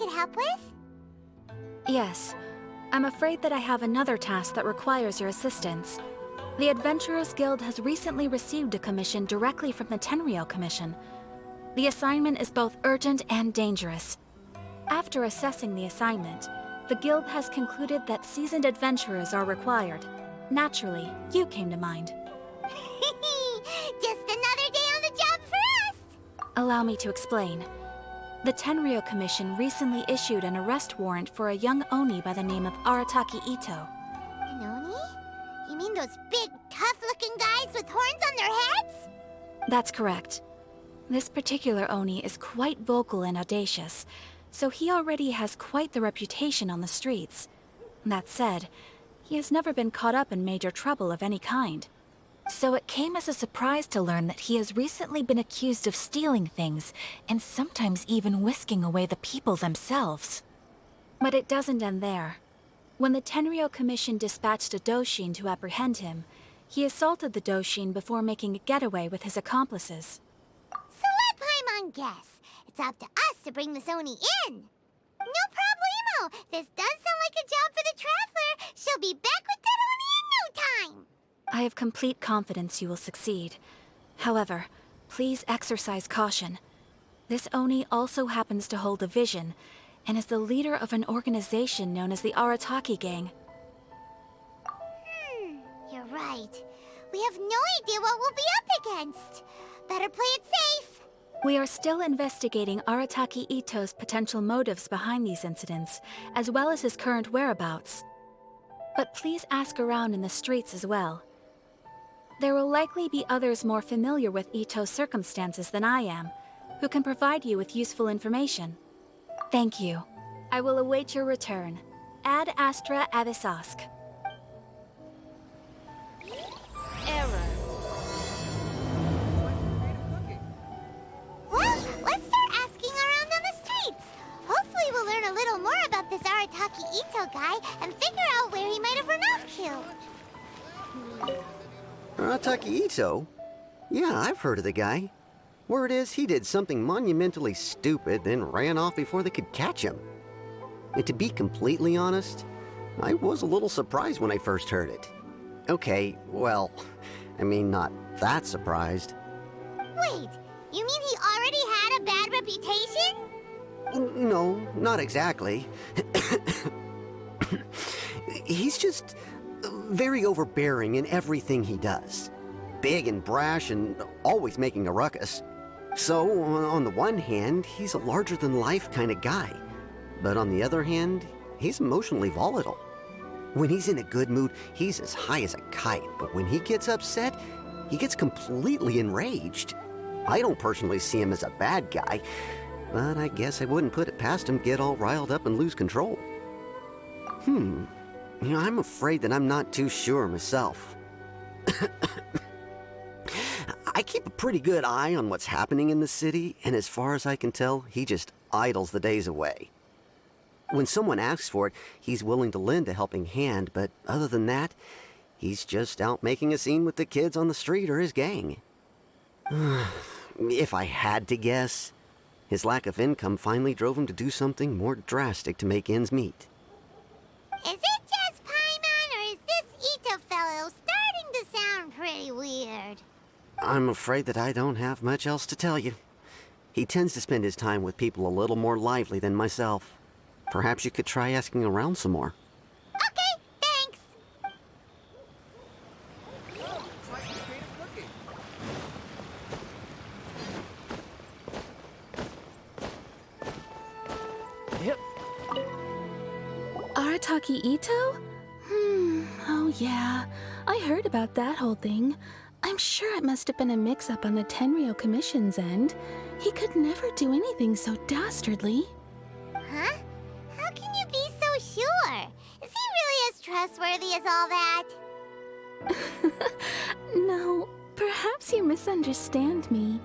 could help with? Yes. I'm afraid that I have another task that requires your assistance. The Adventurers Guild has recently received a commission directly from the Tenryou Commission. The assignment is both urgent and dangerous. After assessing the assignment, the Guild has concluded that seasoned adventurers are required. Naturally, you came to mind. Just another day on the job for us! Allow me to explain. The Tenryou Commission recently issued an arrest warrant for a young Oni by the name of Arataki Itto. An Oni? You mean those big, tough-looking guys with horns on their heads? That's correct. This particular Oni is quite vocal and audacious, so he already has quite the reputation on the streets. That said, he has never been caught up in major trouble of any kind. So it came as a surprise to learn that he has recently been accused of stealing things, and sometimes even whisking away the people themselves. But it doesn't end there. When the Tenryou Commission dispatched a Doshin to apprehend him, he assaulted the Doshin before making a getaway with his accomplices. So let Paimon guess. It's up to us to bring this Oni in. No problemo! This does sound like a job for the Traveler. She'll be back with that Oni in no time! I have complete confidence you will succeed. However, please exercise caution. This Oni also happens to hold a vision, and is the leader of an organization known as the Arataki Gang. You're right. We have no idea what we'll be up against. Better play it safe. We are still investigating Arataki Itto's potential motives behind these incidents, as well as his current whereabouts. But please ask around in the streets as well. There will likely be others more familiar with Itto's circumstances than I am, who can provide you with useful information. Thank you. I will await your return. Ad Astra Abyssosque. Error. Well, let's start asking around on the streets. Hopefully we'll learn a little more about this Arataki Itto guy and figure out where he might have run off to. Arataki Itto? Yeah, I've heard of the guy. Word is he did something monumentally stupid, then ran off before they could catch him. And to be completely honest, I was a little surprised when I first heard it. Okay, well, I mean, not that surprised. Wait, you mean he already had a bad reputation? No, not exactly. He's just very overbearing in everything he does. Big and brash and always making a ruckus. So, on the one hand, he's a larger-than-life kind of guy. But on the other hand, he's emotionally volatile. When he's in a good mood, he's as high as a kite, but when he gets upset, he gets completely enraged. I don't personally see him as a bad guy, but I guess I wouldn't put it past him to get all riled up and lose control. You know, I'm afraid that I'm not too sure myself. I keep a pretty good eye on what's happening in the city, and as far as I can tell, he just idles the days away. When someone asks for it, he's willing to lend a helping hand, but other than that, he's just out making a scene with the kids on the street or his gang. If I had to guess, his lack of income finally drove him to do something more drastic to make ends meet. Is it just Paimon, or is this Itto fellow starting to sound pretty weird? I'm afraid that I don't have much else to tell you. He tends to spend his time with people a little more lively than myself. Perhaps you could try asking around some more. Okay, thanks. Try some creative cooking. Yep. Arataki Itto? Oh yeah. I heard about that whole thing. I'm sure it must have been a mix-up on the Tenryou Commission's end. He could never do anything so dastardly. Huh? How can you be so sure? Is he really as trustworthy as all that? No, perhaps you misunderstand me.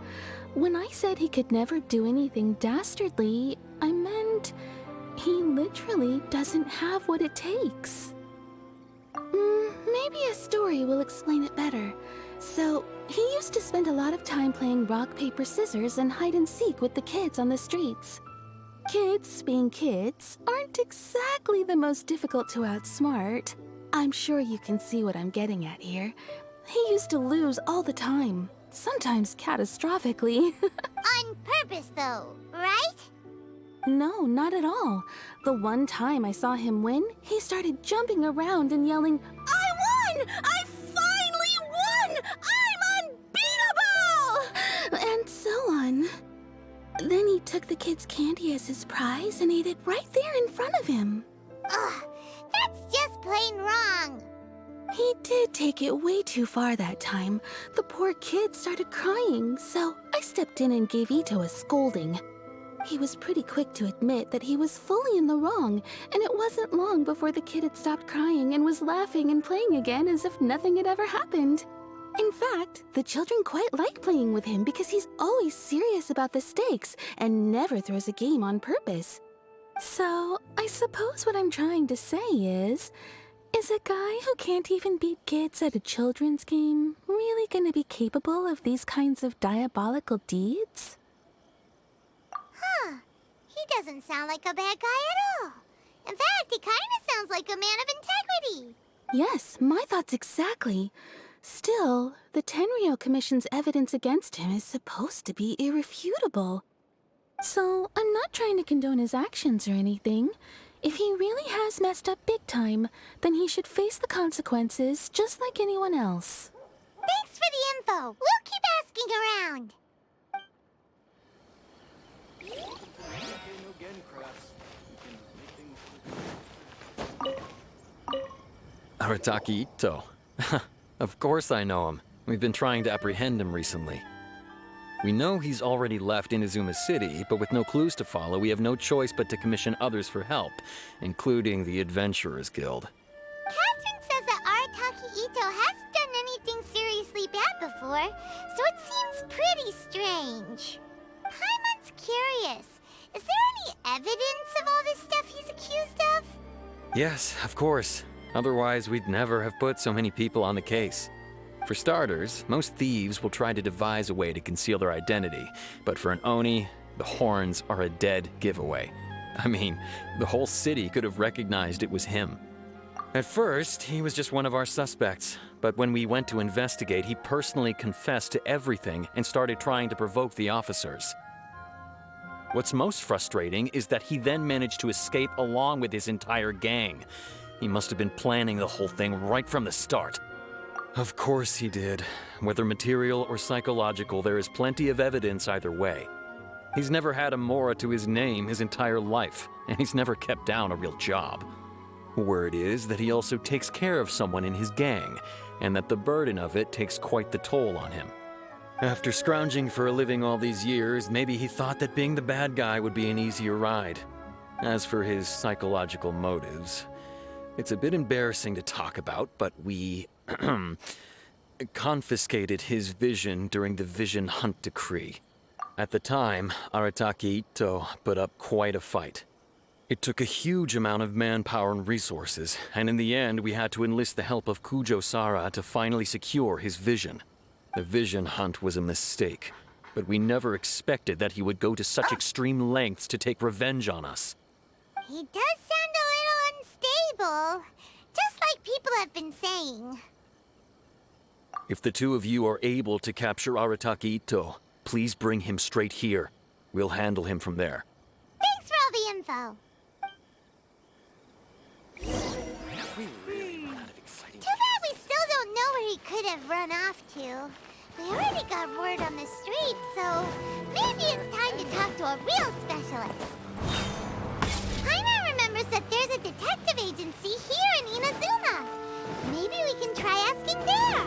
When I said he could never do anything dastardly, I meant he literally doesn't have what it takes. Maybe a story will explain it better. So, he used to spend a lot of time playing rock, paper, scissors and hide and seek with the kids on the streets. Kids, being kids, aren't exactly the most difficult to outsmart. I'm sure you can see what I'm getting at here. He used to lose all the time, sometimes catastrophically. On purpose, though, right? No, not at all. The one time I saw him win, he started jumping around and yelling, "I won! I finally won! I'm unbeatable!" And so on. Then he took the kid's candy as his prize and ate it right there in front of him. Ugh, that's just plain wrong. He did take it way too far that time. The poor kid started crying, so I stepped in and gave Itto a scolding. He was pretty quick to admit that he was fully in the wrong, and it wasn't long before the kid had stopped crying and was laughing and playing again as if nothing had ever happened. In fact, the children quite like playing with him because he's always serious about the stakes and never throws a game on purpose. So, I suppose what I'm trying to say is a guy who can't even beat kids at a children's game really gonna be capable of these kinds of diabolical deeds? Huh. He doesn't sound like a bad guy at all. In fact, he kind of sounds like a man of integrity. Yes, my thoughts exactly. Still, the Tenryou Commission's evidence against him is supposed to be irrefutable. So, I'm not trying to condone his actions or anything. If he really has messed up big time, then he should face the consequences just like anyone else. Thanks for the info. We'll keep asking around. Arataki Itto. Of course I know him. We've been trying to apprehend him recently. We know he's already left Inazuma City, but with no clues to follow, we have no choice but to commission others for help, including the Adventurers Guild. Catherine says that Arataki Itto hasn't done anything seriously bad before, so it seems pretty strange. Paimon's curious. Is there any evidence of all this stuff he's accused of? Yes, of course. Otherwise, we'd never have put so many people on the case. For starters, most thieves will try to devise a way to conceal their identity, but for an Oni, the horns are a dead giveaway. I mean, the whole city could have recognized it was him. At first, he was just one of our suspects, but when we went to investigate, he personally confessed to everything and started trying to provoke the officers. What's most frustrating is that he then managed to escape along with his entire gang. He must have been planning the whole thing right from the start. Of course he did. Whether material or psychological, there is plenty of evidence either way. He's never had a Mora to his name his entire life, and he's never kept down a real job. Word is that he also takes care of someone in his gang, and that the burden of it takes quite the toll on him. After scrounging for a living all these years, maybe he thought that being the bad guy would be an easier ride. As for his psychological motives, it's a bit embarrassing to talk about, but we confiscated his vision during the Vision Hunt Decree. At the time, Arataki Itto put up quite a fight. It took a huge amount of manpower and resources, and in the end we had to enlist the help of Kujo-Sara to finally secure his vision. The Vision Hunt was a mistake, but we never expected that he would go to such extreme lengths to take revenge on us. He does sound a little unstable, just like people have been saying. If the two of you are able to capture Arataki Itto, please bring him straight here. We'll handle him from there. Thanks for all the info. Too bad we still don't know where he could have run off to. We already got word on the street, so maybe it's time to talk to a real specialist. Paimon remembers that there's a detective agency here in Inazuma. Maybe we can try asking there.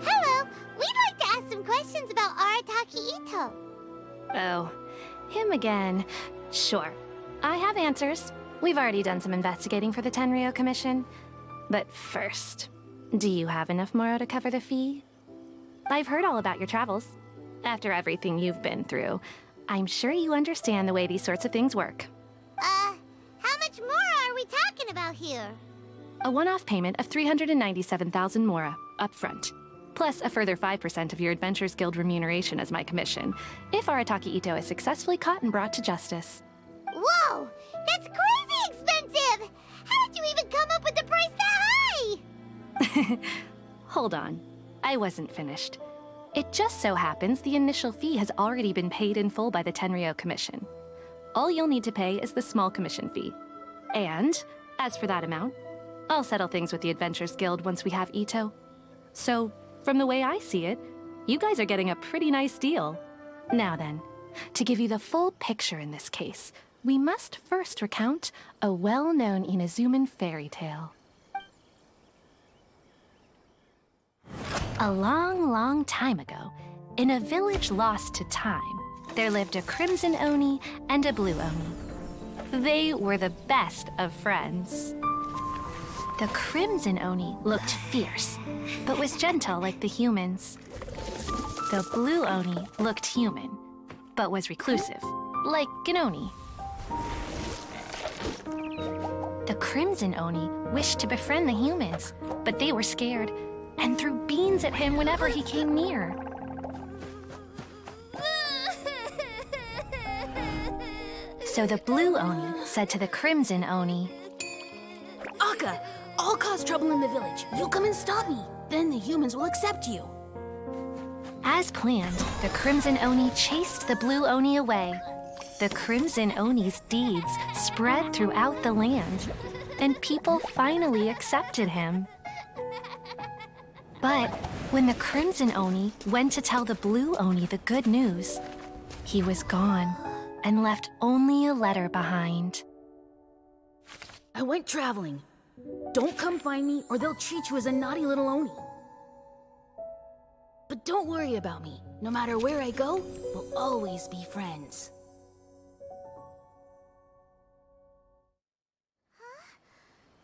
Hello, we'd like to ask some questions about Arataki Itto. Oh, him again. Sure. I have answers. We've already done some investigating for the Tenryou Commission. But first, do you have enough Moro to cover the fee? I've heard all about your travels. After everything you've been through, I'm sure you understand the way these sorts of things work. How much more are we talking about here? A one-off payment of 397,000 mora, up front. Plus a further 5% of your Adventures Guild remuneration as my commission, if Arataki Itto is successfully caught and brought to justice. Whoa! That's crazy expensive! How did you even come up with the price that high? Hold on. I wasn't finished. It just so happens the initial fee has already been paid in full by the Tenryou Commission. All you'll need to pay is the small commission fee. And, as for that amount, I'll settle things with the Adventures Guild once we have Itto. So, from the way I see it, you guys are getting a pretty nice deal. Now then, to give you the full picture in this case, we must first recount a well-known Inazuman fairy tale. A long, long time ago, in a village lost to time, there lived a Crimson Oni and a Blue Oni. They were the best of friends. The Crimson Oni looked fierce, but was gentle like the humans. The Blue Oni looked human, but was reclusive, like an Oni. The Crimson Oni wished to befriend the humans, but they were scared and threw beans at him whenever he came near. So the Blue Oni said to the Crimson Oni, Akka, I'll cause trouble in the village. You come and stop me. Then the humans will accept you. As planned, the Crimson Oni chased the Blue Oni away. The Crimson Oni's deeds spread throughout the land, and people finally accepted him. But when the Crimson Oni went to tell the Blue Oni the good news, he was gone and left only a letter behind. I went traveling. Don't come find me or they'll treat you as a naughty little Oni. But don't worry about me. No matter where I go, we'll always be friends.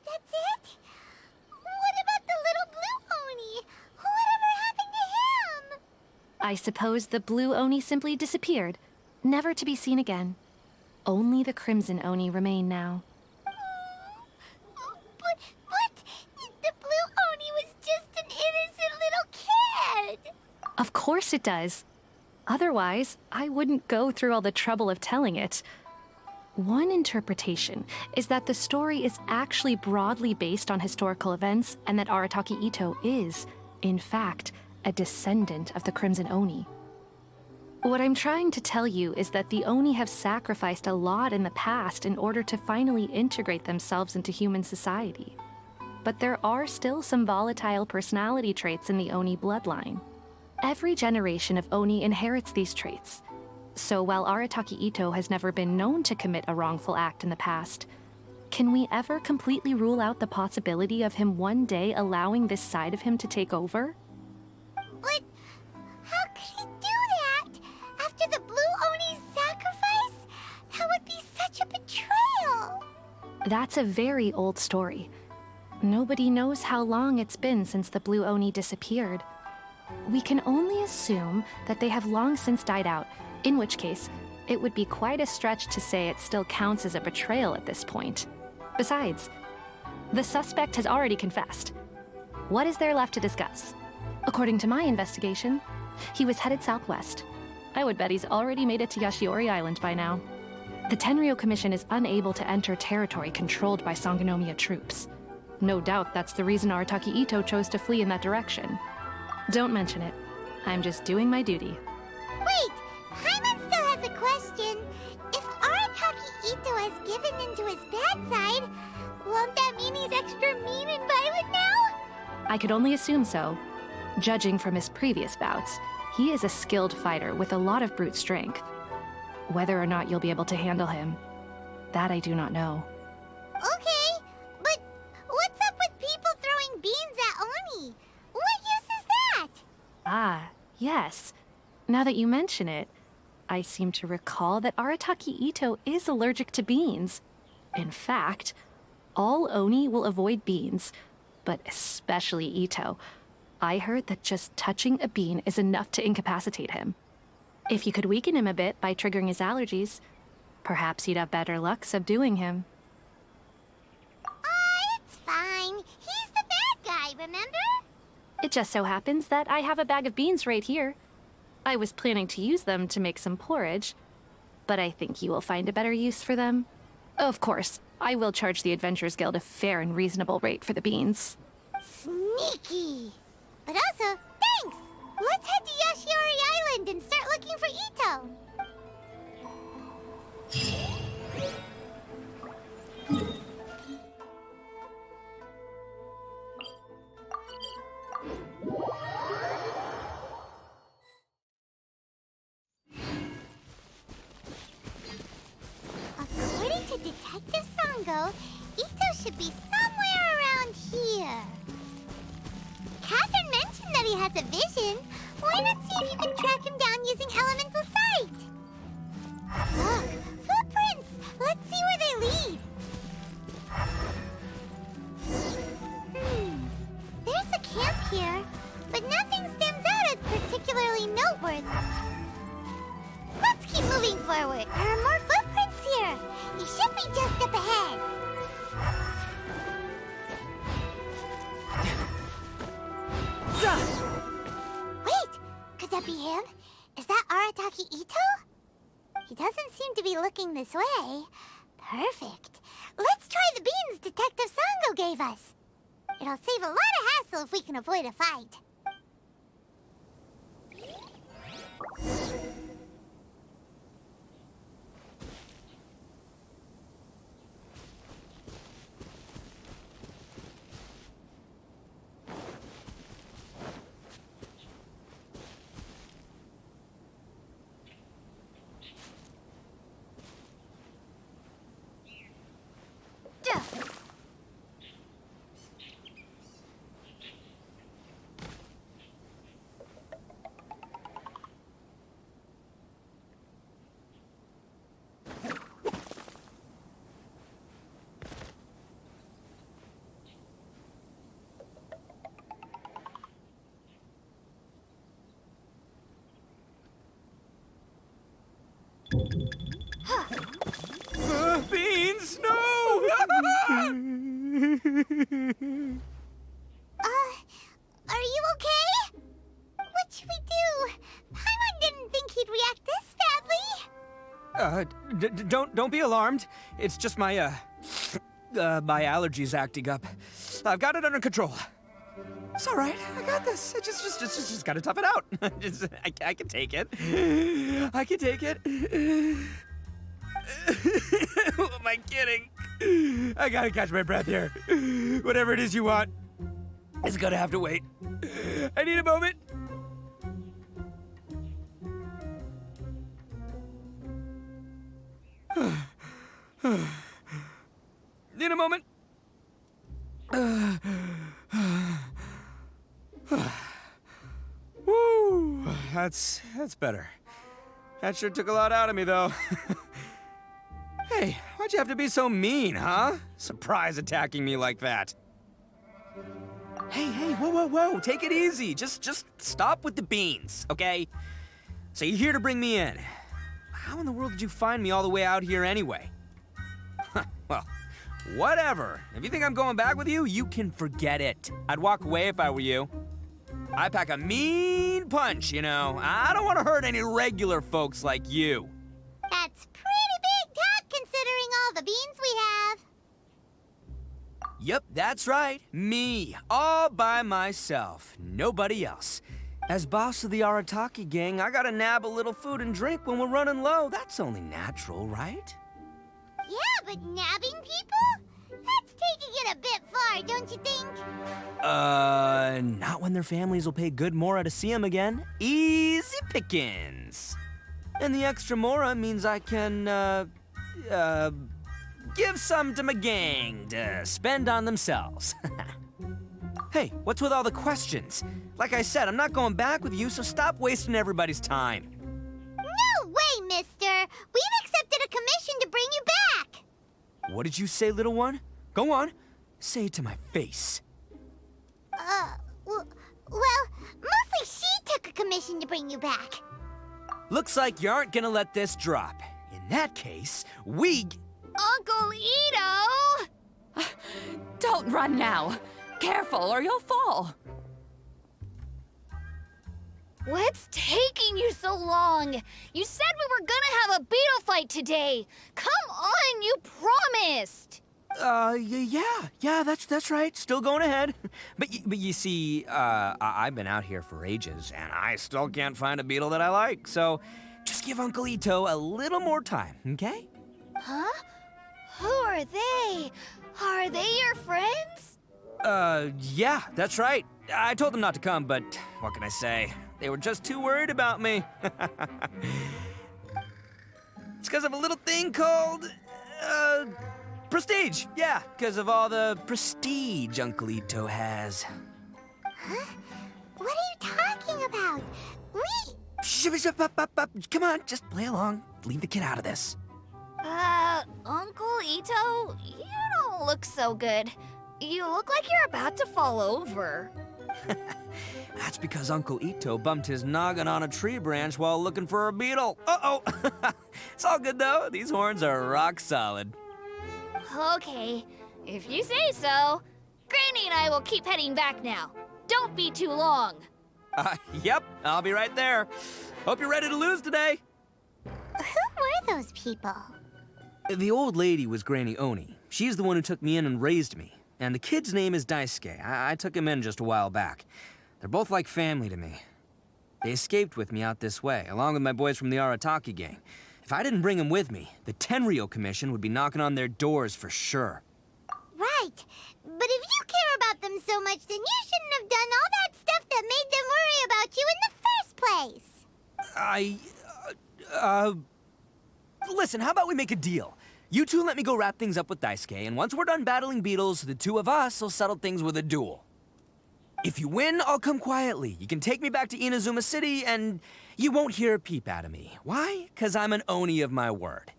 That's it? What about the little Blue Oni? Whatever happened to him? I suppose the Blue Oni simply disappeared, never to be seen again. Only the Crimson Oni remain now. But the Blue Oni was just an innocent little kid. Of course it does. Otherwise, I wouldn't go through all the trouble of telling it. One interpretation is that the story is actually broadly based on historical events and that Arataki Itto is, in fact, a descendant of the Crimson Oni. What I'm trying to tell you is that the Oni have sacrificed a lot in the past in order to finally integrate themselves into human society. But there are still some volatile personality traits in the Oni bloodline. Every generation of Oni inherits these traits. So while Arataki Itto has never been known to commit a wrongful act in the past, can we ever completely rule out the possibility of him one day allowing this side of him to take over? But how could he do that? After the Blue Oni's sacrifice? That would be such a betrayal. That's a very old story. Nobody knows how long it's been since the Blue Oni disappeared. We can only assume that they have long since died out, in which case, it would be quite a stretch to say it still counts as a betrayal at this point. Besides, the suspect has already confessed. What is there left to discuss? According to my investigation, he was headed southwest. I would bet he's already made it to Yashiori Island by now. The Tenryou Commission is unable to enter territory controlled by Sangonomiya troops. No doubt that's the reason Arataki Itto chose to flee in that direction. Don't mention it. I'm just doing my duty. Wait, Paimon still has a question. If Arataki Itto has given into his bad side, won't that mean he's extra mean and violent now? I could only assume so. Judging from his previous bouts, he is a skilled fighter with a lot of brute strength. Whether or not you'll be able to handle him, that I do not know. Okay, but what's up with people throwing beans at Oni? What use is that? Ah, yes. Now that you mention it, I seem to recall that Arataki Itto is allergic to beans. In fact, all Oni will avoid beans, but especially Itto. I heard that just touching a bean is enough to incapacitate him. If you could weaken him a bit by triggering his allergies, perhaps you'd have better luck subduing him. It's fine. He's the bad guy, remember? It just so happens that I have a bag of beans right here. I was planning to use them to make some porridge, but I think you will find a better use for them. Of course, I will charge the Adventurers Guild a fair and reasonable rate for the beans. Sneaky. But also, thanks! Let's head to Yoshiori Island and start looking for Itto. According to Detective Sango, Itto should be somewhere around here. Catherine mentioned that he has a vision. Why not see if you can track him down using elemental sight? Look, footprints! Let's see where they lead. There's a camp here, but nothing stands out as particularly noteworthy. Let's keep moving forward. There are more footprints here. He should be just up ahead. Wait! Could that be him? Is that Arataki Itto? He doesn't seem to be looking this way. Perfect. Let's try the beans Detective Sango gave us. It'll save a lot of hassle if we can avoid a fight. Beans, no! Are you okay? What should we do? Paimon didn't think he'd react this badly. Don't be alarmed. It's just my my allergies acting up. I've got it under control. It's all right. I got this. Just gotta tough it out. I can take it. I can take it. Who am I kidding? I gotta catch my breath here. Whatever it is you want, it's gonna have to wait. I need a moment. Need a moment. Woo, that's better. That sure took a lot out of me, though. Hey, why'd you have to be so mean, huh? Surprise attacking me like that. Hey, whoa, take it easy. Just stop with the beans, okay? So you're here to bring me in. How in the world did you find me all the way out here anyway? Well, whatever. If you think I'm going back with you, you can forget it. I'd walk away if I were you. I pack a mean punch, you know. I don't want to hurt any regular folks like you. That's pretty big talk considering all the beans we have. Yep, that's right. Me, all by myself. Nobody else. As boss of the Arataki gang, I gotta nab a little food and drink when we're running low. That's only natural, right? Yeah, but nabbing people? That's taking it a bit far, don't you think? Not when their families will pay good mora to see them again. Easy pickings. And the extra mora means I can, give some to my gang to spend on themselves. Hey, what's with all the questions? Like I said, I'm not going back with you, so stop wasting everybody's time. No way, mister! We've accepted a commission to bring you back! What did you say, little one? Go on. Say it to my face. Well, mostly she took a commission to bring you back. Looks like you aren't gonna let this drop. In that case, Uncle Itto! Don't run now. Careful or you'll fall. What's taking you so long? You said we were gonna have a beetle fight today. Come on, you promised. Yeah, that's right. Still going ahead. But you see, I've been out here for ages, and I still can't find a beetle that I like. So, just give Uncle Itto a little more time, okay? Huh? Who are they? Are they your friends? Yeah, that's right. I told them not to come, but what can I say? They were just too worried about me. It's because of a little thing called, prestige. Yeah, because of all the prestige Uncle Itto has. Huh? What are you talking about? Come on, just play along. Leave the kid out of this. Uncle Itto, you don't look so good. You look like you're about to fall over. That's because Uncle Itto bumped his noggin on a tree branch while looking for a beetle. Uh-oh. It's all good, though. These horns are rock solid. Okay, if you say so. Granny and I will keep heading back now. Don't be too long. Yep, I'll be right there. Hope you're ready to lose today. Who were those people? The old lady was Granny Oni. She's the one who took me in and raised me. And the kid's name is Daisuke. I took him in just a while back. They're both like family to me. They escaped with me out this way, along with my boys from the Arataki gang. If I didn't bring them with me, the Tenryou Commission would be knocking on their doors for sure. Right. But if you care about them so much, then you shouldn't have done all that stuff that made them worry about you in the first place. Listen, how about we make a deal? You two let me go wrap things up with Daisuke, and once we're done battling beetles, the two of us will settle things with a duel. If you win, I'll come quietly. You can take me back to Inazuma City, and you won't hear a peep out of me. Why? 'Cause I'm an Oni of my word.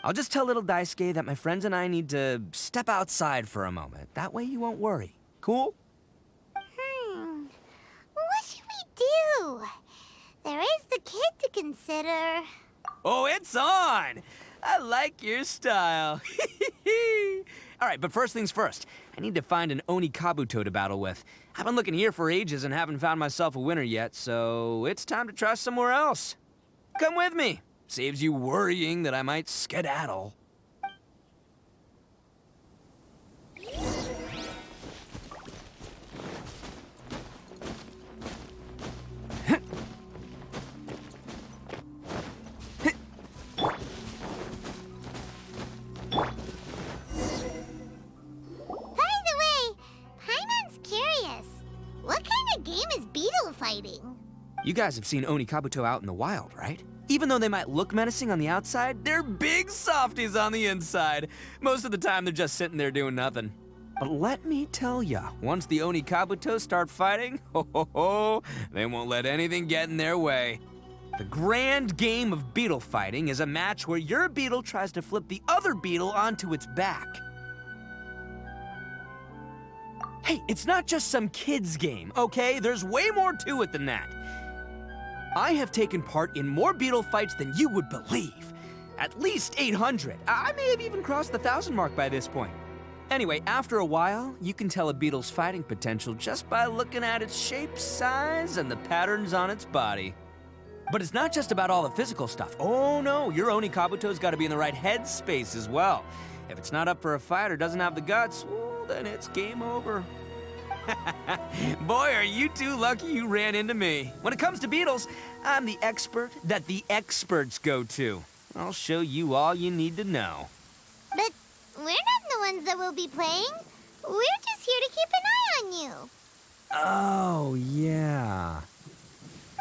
I'll just tell little Daisuke that my friends and I need to step outside for a moment. That way you won't worry. Cool? What should we do? There is the kid to consider. Oh, it's on! I like your style. All right, but first things first. I need to find an Oni Kabuto to battle with. I've been looking here for ages and haven't found myself a winner yet, so it's time to try somewhere else. Come with me. Saves you worrying that I might skedaddle. You guys have seen Oni Kabuto out in the wild, right? Even though they might look menacing on the outside, they're big softies on the inside. Most of the time, they're just sitting there doing nothing. But let me tell ya, once the Oni Kabuto start fighting, they won't let anything get in their way. The grand game of beetle fighting is a match where your beetle tries to flip the other beetle onto its back. Hey, it's not just some kid's game, okay? There's way more to it than that. I have taken part in more beetle fights than you would believe. At least 800. I may have even crossed the 1,000 mark by this point. Anyway, after a while, you can tell a beetle's fighting potential just by looking at its shape, size, and the patterns on its body. But it's not just about all the physical stuff. Oh no, your Oni Kabuto's gotta be in the right headspace as well. If it's not up for a fight or doesn't have the guts, well, then it's game over. Boy, are you two lucky you ran into me. When it comes to beetles, I'm the expert that the experts go to. I'll show you all you need to know. But we're not the ones that will be playing. We're just here to keep an eye on you. Oh, yeah.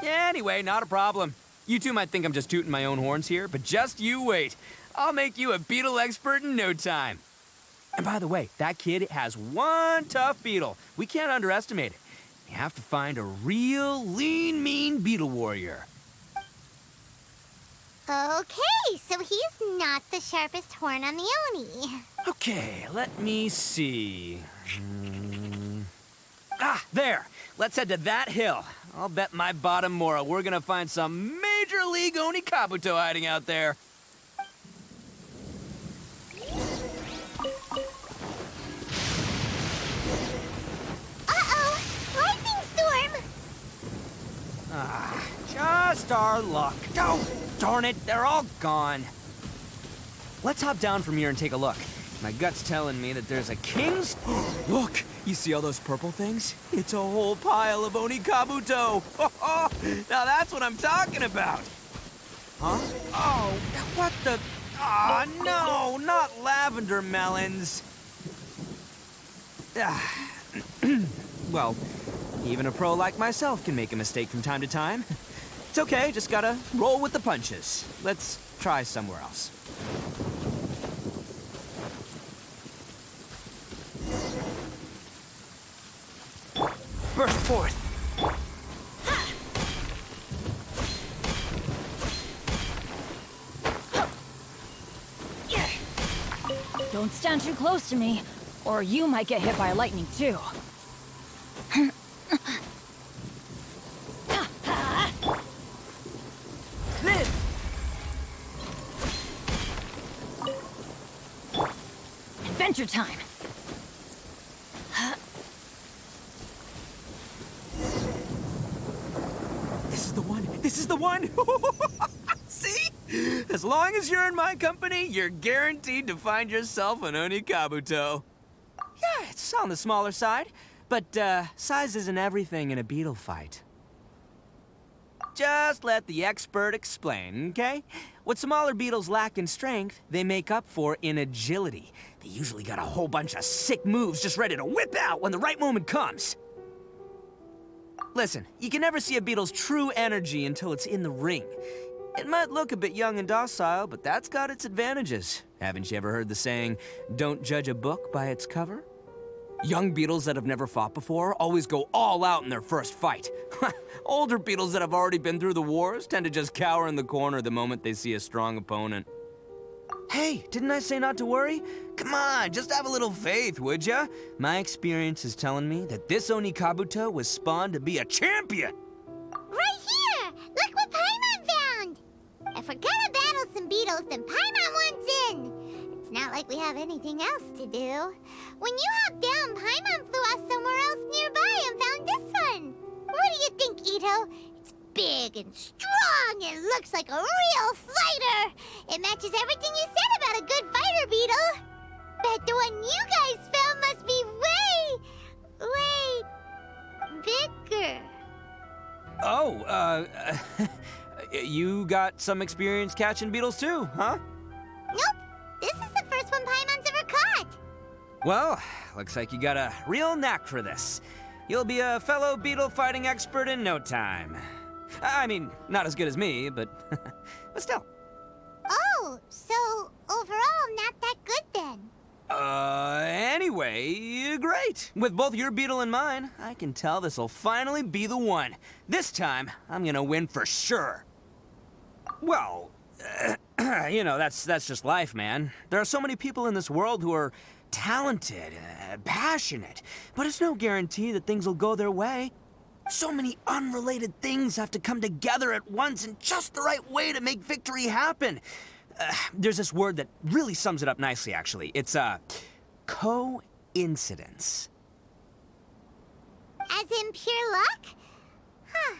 Yeah, anyway, not a problem. You two might think I'm just tooting my own horns here, but just you wait. I'll make you a beetle expert in no time. And by the way, that kid has one tough beetle. We can't underestimate it. We have to find a real lean, mean beetle warrior. Okay, so he's not the sharpest horn on the Oni. Okay, let me see. Ah, there. Let's head to that hill. I'll bet my bottom moral we're gonna find some major Major League Oni Kabuto hiding out there. Uh-oh! Lightning storm! Just our luck. Oh, darn it, they're all gone. Let's hop down from here and take a look. My gut's telling me that there's a king's... Look, you see all those purple things? It's a whole pile of Oni Kabuto. Now that's what I'm talking about. Huh? Oh, what the... Ah, no, not lavender melons. Well, even a pro like myself can make a mistake from time to time. It's okay, just gotta roll with the punches. Let's try somewhere else. Burst forth! Don't stand too close to me, or you might get hit by lightning too. Adventure time! This is the one! This is the one! See? As long as you're in my company, you're guaranteed to find yourself an Oni Kabuto. Yeah, it's on the smaller side, but size isn't everything in a beetle fight. Just let the expert explain, okay? What smaller beetles lack in strength, they make up for in agility. They usually got a whole bunch of sick moves just ready to whip out when the right moment comes. Listen, you can never see a beetle's true energy until it's in the ring. It might look a bit young and docile, but that's got its advantages. Haven't you ever heard the saying, don't judge a book by its cover? Young beetles that have never fought before always go all out in their first fight. Older beetles that have already been through the wars tend to just cower in the corner the moment they see a strong opponent. Hey, didn't I say not to worry? Come on, just have a little faith, would ya? My experience is telling me that this Oni Kabuto was spawned to be a champion! Right here! Look what Paimon found! If we're gonna battle some beetles, then Paimon wants in! It's not like we have anything else to do. When you hopped down, Paimon flew off somewhere else nearby and found this one! What do you think, Itto? It's big and strong and looks like a real fighter! It matches everything you said about a good fighter beetle! Bet the one you guys found must be way bigger. Oh, you got some experience catching beetles too, huh? Nope. This is the first one Paimon's ever caught. Well, looks like you got a real knack for this. You'll be a fellow beetle fighting expert in no time. I mean, not as good as me, but still. Oh, so overall not that good then. Anyway, great. With both your beetle and mine, I can tell this'll finally be the one. This time, I'm gonna win for sure. Well, you know, that's just life, man. There are so many people in this world who are talented, passionate, but it's no guarantee that things will go their way. So many unrelated things have to come together at once in just the right way to make victory happen. There's this word that really sums it up nicely, actually. It's, coincidence. As in pure luck? Huh.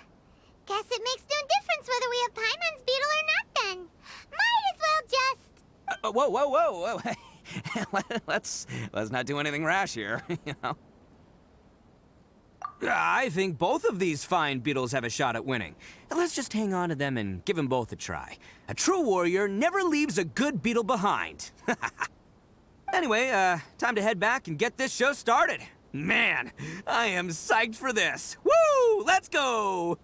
Guess it makes no difference whether we have Paimon's beetle or not then. Might as well just... Whoa. let's not do anything rash here, you know. I think both of these fine beetles have a shot at winning. Let's just hang on to them and give them both a try. A true warrior never leaves a good beetle behind. Anyway, time to head back and get this show started. Man, I am psyched for this. Woo! Let's go!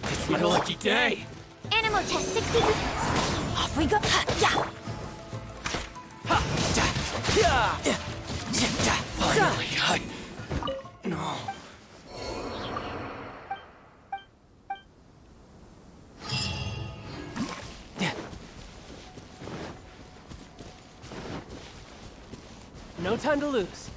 It's my lucky day. Animal test 60... Off we go. Yeah. Finally, time to lose.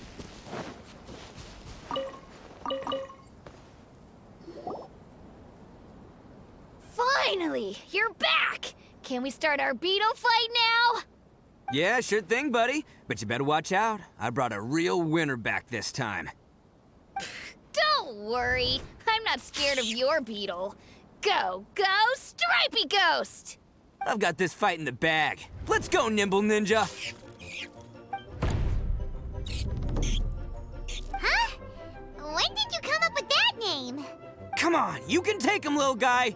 Finally! You're back! Can we start our beetle fight now? Yeah, sure thing, buddy. But you better watch out. I brought a real winner back this time. Don't worry. I'm not scared of your beetle. Go, go, Stripey Ghost! I've got this fight in the bag. Let's go, Nimble Ninja! Huh? When did you come up with that name? Come on, you can take him, little guy!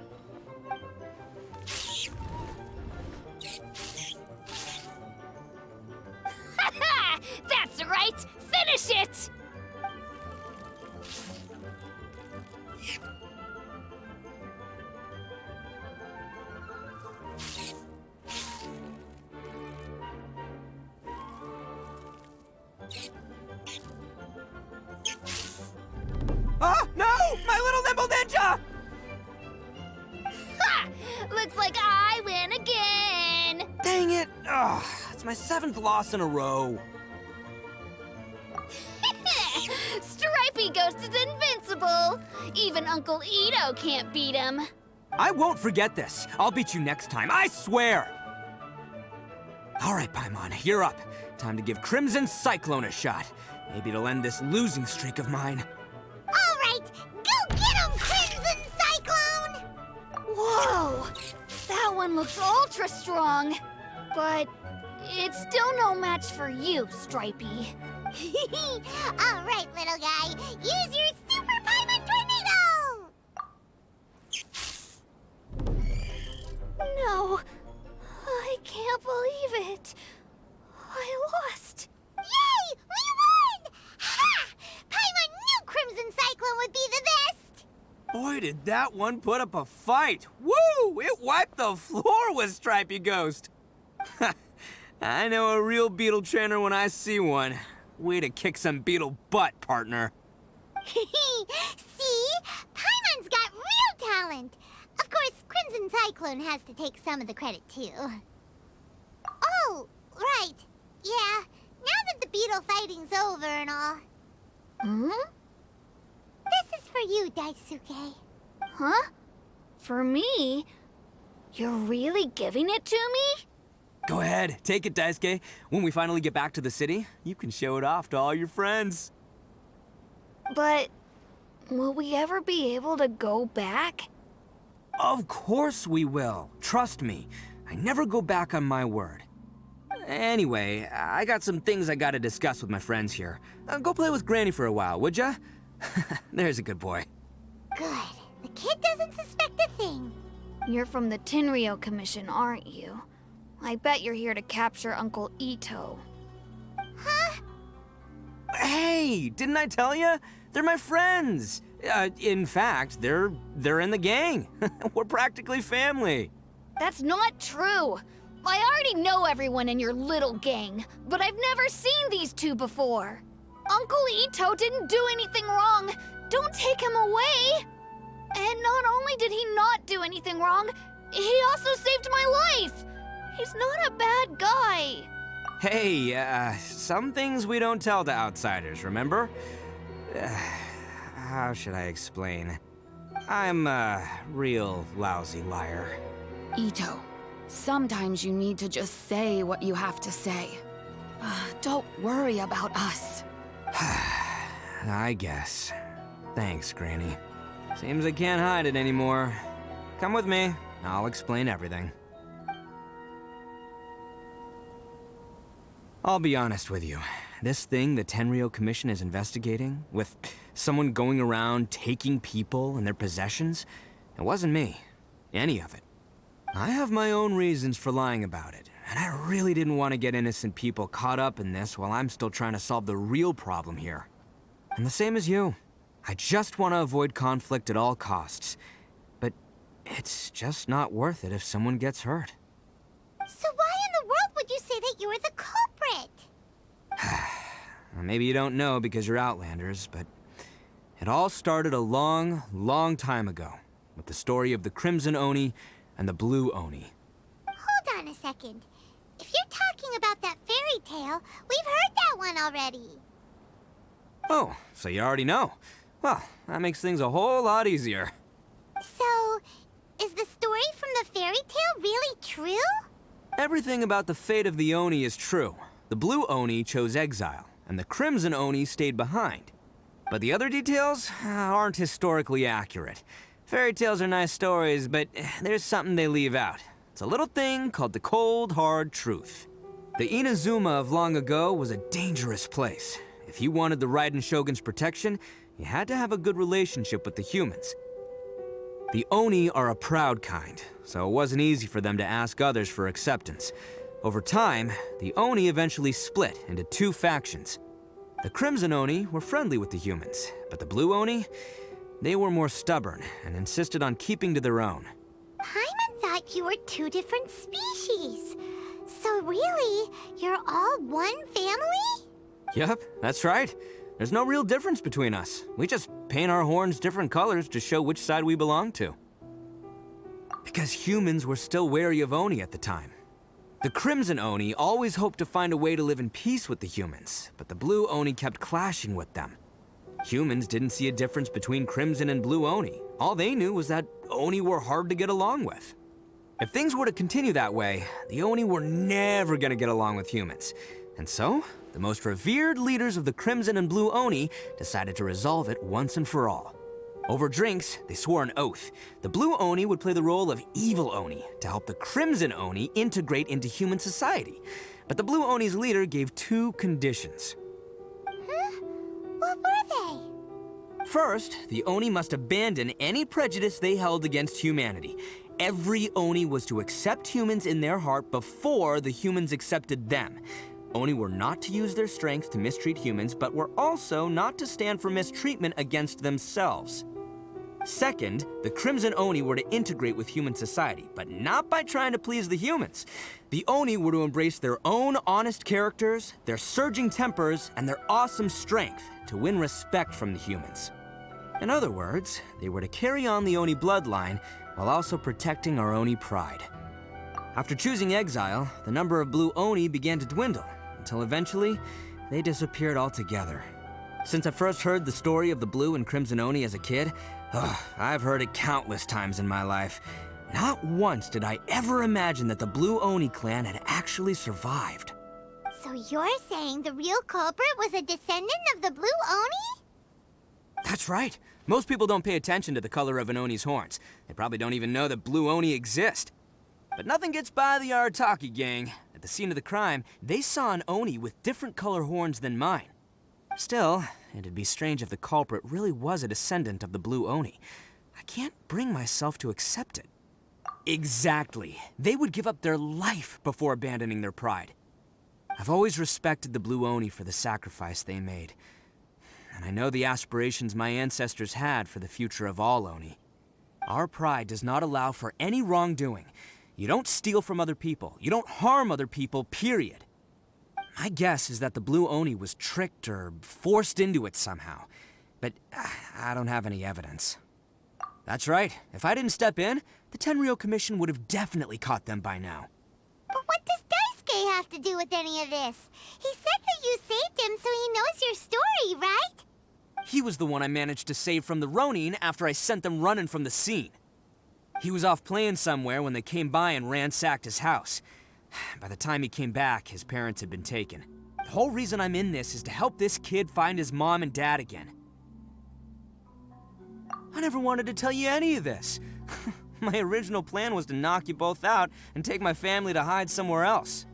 That's right! Finish it! Oh, no! My little Nimble Ninja! Ha! Looks like I win again! Dang it! Ugh, it's my 7th loss in a row. Stripey Ghost is invincible! Even Uncle Itto can't beat him. I won't forget this. I'll beat you next time, I swear! All right, Paimon, you're up. Time to give Crimson Cyclone a shot. Maybe it'll end this losing streak of mine. All right, go get him, Crimson Cyclone! Whoa! That one looks ultra strong. But it's still no match for you, Stripey. All right, little guy, use your Super Paimon Tornado! No, I can't believe it. I lost. Yay! We won! Ha! Paimon knew Crimson Cyclone would be the best! Boy, did that one put up a fight. Woo! It wiped the floor with Stripey Ghost. I know a real beetle trainer when I see one. Way to kick some beetle butt, partner. See? Paimon's got real talent. Of course, Crimson Cyclone has to take some of the credit, too. Oh, right. Yeah, now that the beetle fighting's over and all. Hmm? This is for you, Daisuke. Huh? For me? You're really giving it to me? Go ahead, take it, Daisuke. When we finally get back to the city, you can show it off to all your friends. But will we ever be able to go back? Of course we will. Trust me. I never go back on my word. Anyway, I got some things I gotta discuss with my friends here. Go play with Granny for a while, would ya? There's a good boy. Good. The kid doesn't suspect a thing. You're from the Tenryo Commission, aren't you? I bet you're here to capture Uncle Itto. Huh? Hey, didn't I tell ya? They're my friends. In fact, they're in the gang. We're practically family. That's not true. I already know everyone in your little gang, but I've never seen these two before. Uncle Itto didn't do anything wrong. Don't take him away. And not only did he not do anything wrong, he also saved my life. He's not a bad guy. Hey, some things we don't tell to outsiders, remember? How should I explain? I'm a real lousy liar. Itto, sometimes you need to just say what you have to say. Don't worry about us. I guess. Thanks, Granny. Seems I can't hide it anymore. Come with me. I'll explain everything. I'll be honest with you. This thing the Tenryo Commission is investigating, with someone going around taking people and their possessions, it wasn't me. Any of it. I have my own reasons for lying about it, and I really didn't want to get innocent people caught up in this while I'm still trying to solve the real problem here. And the same as you. I just want to avoid conflict at all costs. But it's just not worth it if someone gets hurt. So why in the world would you say that you were the culprit? Maybe you don't know because you're Outlanders, but it all started a long, long time ago with the story of the Crimson Oni and the Blue Oni. Hold on a second. If you're talking asking about that fairy tale. We've heard that one already. Oh, so you already know. Well, that makes things a whole lot easier. So, is the story from the fairy tale really true? Everything about the fate of the Oni is true. The blue Oni chose exile, and the crimson Oni stayed behind. But the other details aren't historically accurate. Fairy tales are nice stories, but there's something they leave out. It's a little thing called the cold, hard truth. The Inazuma of long ago was a dangerous place. If you wanted the Raiden Shogun's protection, you had to have a good relationship with the humans. The Oni are a proud kind, so it wasn't easy for them to ask others for acceptance. Over time, the Oni eventually split into two factions. The Crimson Oni were friendly with the humans, but the Blue Oni, they were more stubborn and insisted on keeping to their own. Paimon thought you were two different species. So really, you're all one family? Yep, that's right. There's no real difference between us. We just paint our horns different colors to show which side we belong to. Because humans were still wary of Oni at the time. The Crimson Oni always hoped to find a way to live in peace with the humans, but the Blue Oni kept clashing with them. Humans didn't see a difference between Crimson and Blue Oni. All they knew was that Oni were hard to get along with. If things were to continue that way, the Oni were never gonna get along with humans. And so, the most revered leaders of the Crimson and Blue Oni decided to resolve it once and for all. Over drinks, they swore an oath. The Blue Oni would play the role of evil Oni to help the Crimson Oni integrate into human society. But the Blue Oni's leader gave two conditions. Huh? What were they? First, the Oni must abandon any prejudice they held against humanity. Every Oni was to accept humans in their heart before the humans accepted them. Oni were not to use their strength to mistreat humans, but were also not to stand for mistreatment against themselves. Second, the Crimson Oni were to integrate with human society, but not by trying to please the humans. The Oni were to embrace their own honest characters, their surging tempers, and their awesome strength to win respect from the humans. In other words, they were to carry on the Oni bloodline while also protecting our Oni pride. After choosing exile, the number of Blue Oni began to dwindle, until eventually, they disappeared altogether. Since I first heard the story of the Blue and Crimson Oni as a kid, I've heard it countless times in my life. Not once did I ever imagine that the Blue Oni clan had actually survived. So you're saying the real culprit was a descendant of the Blue Oni? That's right. Most people don't pay attention to the color of an Oni's horns. They probably don't even know that Blue Oni exist. But nothing gets by the Arataki gang. At the scene of the crime, they saw an Oni with different color horns than mine. Still, it'd be strange if the culprit really was a descendant of the Blue Oni. I can't bring myself to accept it. Exactly. They would give up their life before abandoning their pride. I've always respected the Blue Oni for the sacrifice they made. And I know the aspirations my ancestors had for the future of all Oni. Our pride does not allow for any wrongdoing. You don't steal from other people. You don't harm other people, period. My guess is that the Blue Oni was tricked or forced into it somehow. But I don't have any evidence. That's right. If I didn't step in, the Tenryou Commission would have definitely caught them by now. But what does Daisuke have to do with any of this? He said that you saved him so he knows your story, right? He was the one I managed to save from the Ronin after I sent them running from the scene. He was off playing somewhere when they came by and ransacked his house. By the time he came back, his parents had been taken. The whole reason I'm in this is to help this kid find his mom and dad again. I never wanted to tell you any of this. My original plan was to knock you both out and take my family to hide somewhere else.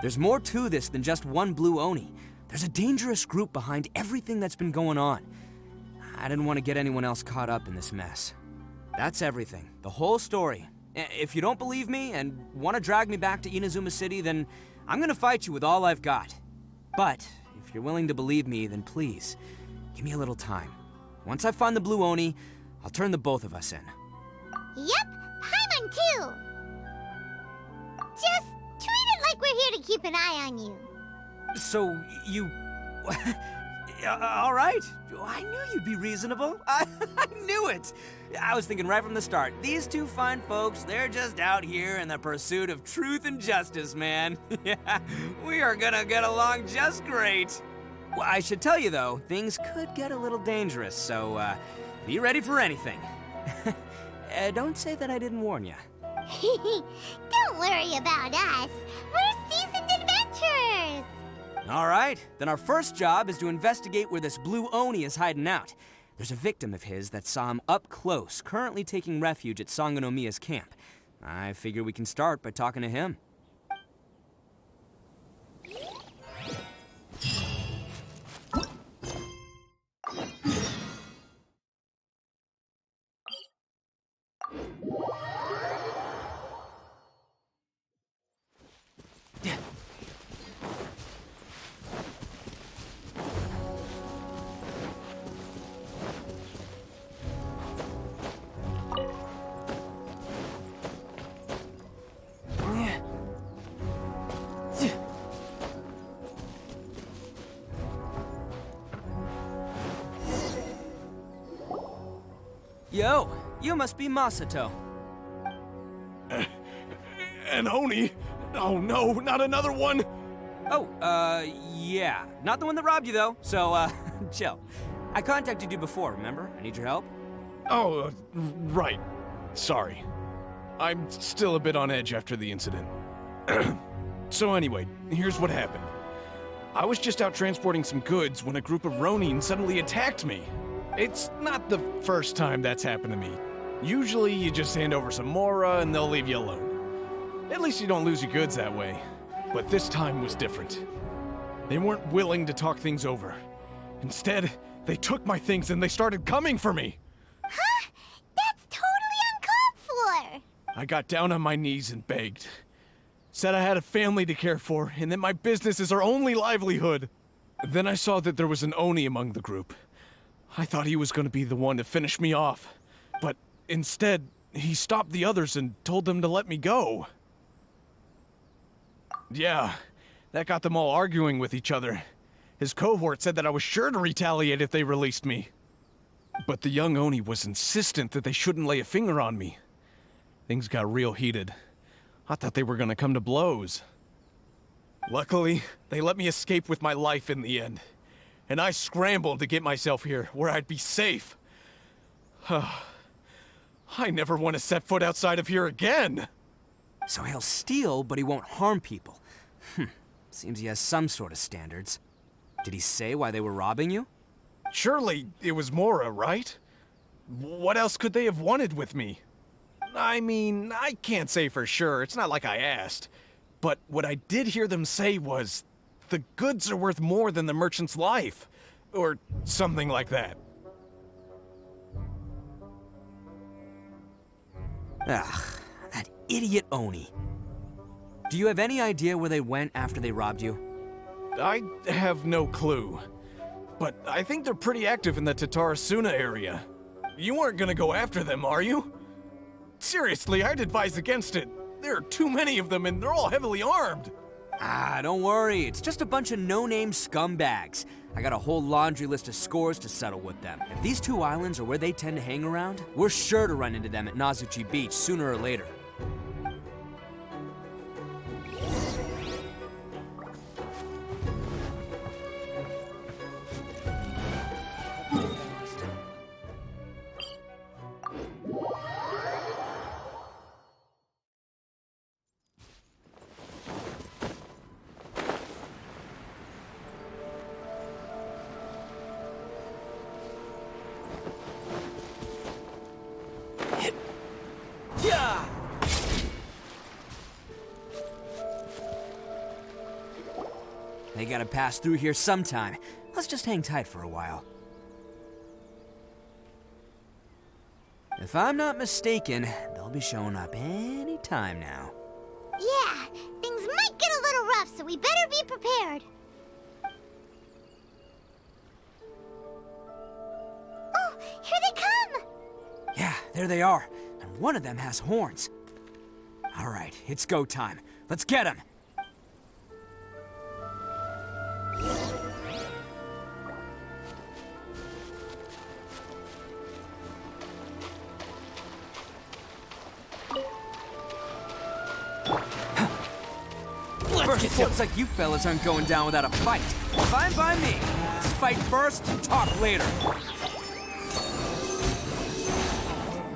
There's more to this than just one Blue Oni. There's a dangerous group behind everything that's been going on. I didn't want to get anyone else caught up in this mess. That's everything. The whole story. If you don't believe me and want to drag me back to Inazuma City, then I'm gonna fight you with all I've got. But if you're willing to believe me, then please, give me a little time. Once I find the Blue Oni, I'll turn the both of us in. Yep, Paimon too! Just treat it like we're here to keep an eye on you. So, you... All right. I knew you'd be reasonable. I knew it. I was thinking right from the start, these two fine folks, they're just out here in the pursuit of truth and justice, man. Yeah, we are gonna get along just great. Well, I should tell you, though, things could get a little dangerous, so be ready for anything. Don't say that I didn't warn you. Don't worry about us. We're seasoned adventurers. All right, then our first job is to investigate where this blue Oni is hiding out. There's a victim of his that saw him up close, currently taking refuge at Sangonomiya's camp. I figure we can start by talking to him. Yo, you must be Masato. An Oni? Oh no, not another one! Oh, yeah. Not the one that robbed you, though, so, chill. I contacted you before, remember? I need your help. Oh, right. Sorry. I'm still a bit on edge after the incident. So anyway, here's what happened. I was just out transporting some goods when a group of Ronin suddenly attacked me. It's not the first time that's happened to me. Usually you just hand over some Mora and they'll leave you alone. At least you don't lose your goods that way. But this time was different. They weren't willing to talk things over. Instead, they took my things and they started coming for me. Huh? That's totally uncalled for. I got down on my knees and begged. Said I had a family to care for and that my business is our only livelihood. Then I saw that there was an Oni among the group. I thought he was going to be the one to finish me off. But instead, he stopped the others and told them to let me go. Yeah, that got them all arguing with each other. His cohort said that I was sure to retaliate if they released me. But the young Oni was insistent that they shouldn't lay a finger on me. Things got real heated. I thought they were gonna come to blows. Luckily, they let me escape with my life in the end. And I scrambled to get myself here, where I'd be safe. I never want to set foot outside of here again! So he'll steal, but he won't harm people. Seems he has some sort of standards. Did he say why they were robbing you? Surely it was Mora, right? What else could they have wanted with me? I mean, I can't say for sure, it's not like I asked. But what I did hear them say was, the goods are worth more than the merchant's life. Or something like that. Ugh, that idiot Oni. Do you have any idea where they went after they robbed you? I have no clue. But I think they're pretty active in the Tatarasuna area. You aren't gonna go after them, are you? Seriously, I'd advise against it. There are too many of them and they're all heavily armed. Ah, don't worry. It's just a bunch of no-name scumbags. I got a whole laundry list of scores to settle with them. If these two islands are where they tend to hang around, we're sure to run into them at Nazuchi Beach sooner or later. They gotta pass through here sometime. Let's just hang tight for a while. If I'm not mistaken, they'll be showing up any time now. Yeah, things might get a little rough, so we better be prepared. Oh, here they come! Yeah, there they are. And one of them has horns. All right, it's go time. Let's get him! First, looks like you fellas aren't going down without a fight. Fine by me. Let's fight first, talk later.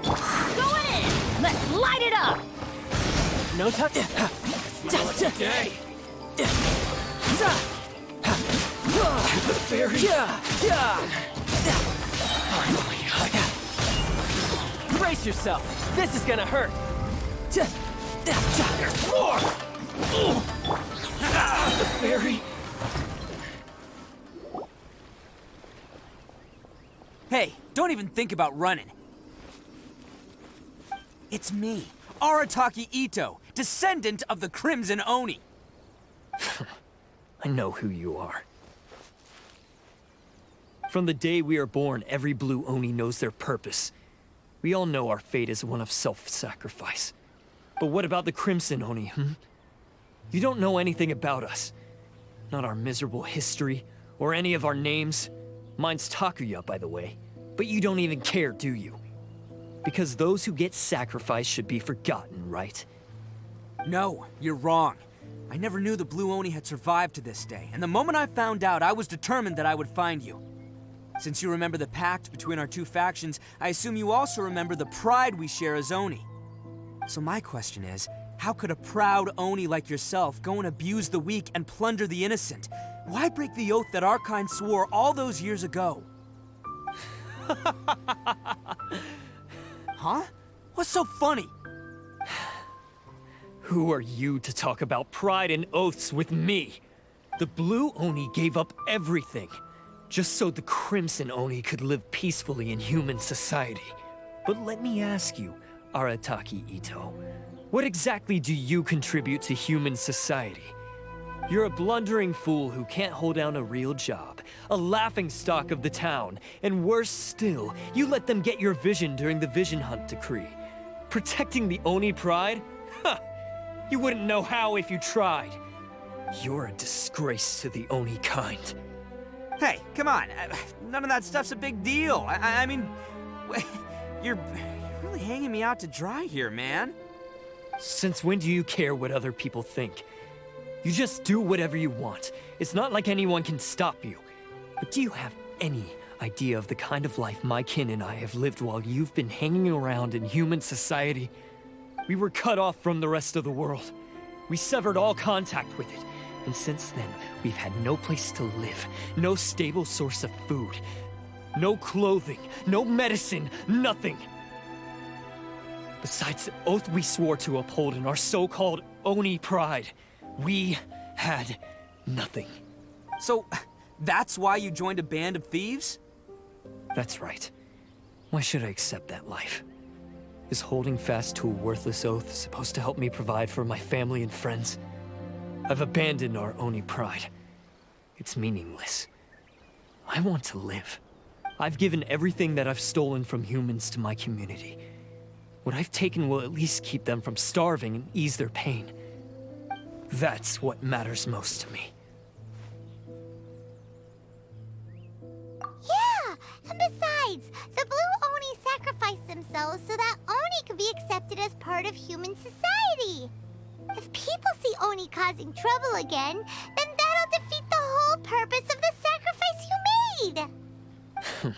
Going in! Let's light it up! No time. Day. Brace yourself. This is gonna hurt. There's more! The fairy. Hey, don't even think about running. It's me, Arataki Itto, descendant of the Crimson Oni. I know who you are. From the day we are born, every blue Oni knows their purpose. We all know our fate is one of self-sacrifice. But what about the Crimson Oni, You don't know anything about us. Not our miserable history, or any of our names. Mine's Takuya, by the way. But you don't even care, do you? Because those who get sacrificed should be forgotten, right? No, you're wrong. I never knew the Blue Oni had survived to this day, and the moment I found out, I was determined that I would find you. Since you remember the pact between our two factions, I assume you also remember the pride we share as Oni. So my question is, how could a proud Oni like yourself go and abuse the weak and plunder the innocent? Why break the oath that our kind swore all those years ago? Huh? What's so funny? Who are you to talk about pride and oaths with me? The Blue Oni gave up everything, just so the Crimson Oni could live peacefully in human society. But let me ask you, Arataki Itto, what exactly do you contribute to human society? You're a blundering fool who can't hold down a real job, a laughingstock of the town, and worse still, you let them get your vision during the Vision Hunt decree. Protecting the Oni pride? Huh! You wouldn't know how if you tried. You're a disgrace to the Oni kind. Hey, come on. None of that stuff's a big deal. I mean, you're really hanging me out to dry here, man. Since when do you care what other people think? You just do whatever you want. It's not like anyone can stop you. But do you have any idea of the kind of life my kin and I have lived while you've been hanging around in human society? We were cut off from the rest of the world. We severed all contact with it. And since then, we've had no place to live, no stable source of food, no clothing, no medicine, nothing. Besides the oath we swore to uphold in our so-called Oni pride, we had nothing. So, that's why you joined a band of thieves? That's right. Why should I accept that life? Is holding fast to a worthless oath supposed to help me provide for my family and friends? I've abandoned our Oni pride. It's meaningless. I want to live. I've given everything that I've stolen from humans to my community. What I've taken will at least keep them from starving and ease their pain. That's what matters most to me. Yeah, and besides, the Blue Oni sacrificed themselves so that Oni could be accepted as part of human society. If people see Oni causing trouble again, then that'll defeat the whole purpose of the sacrifice you made.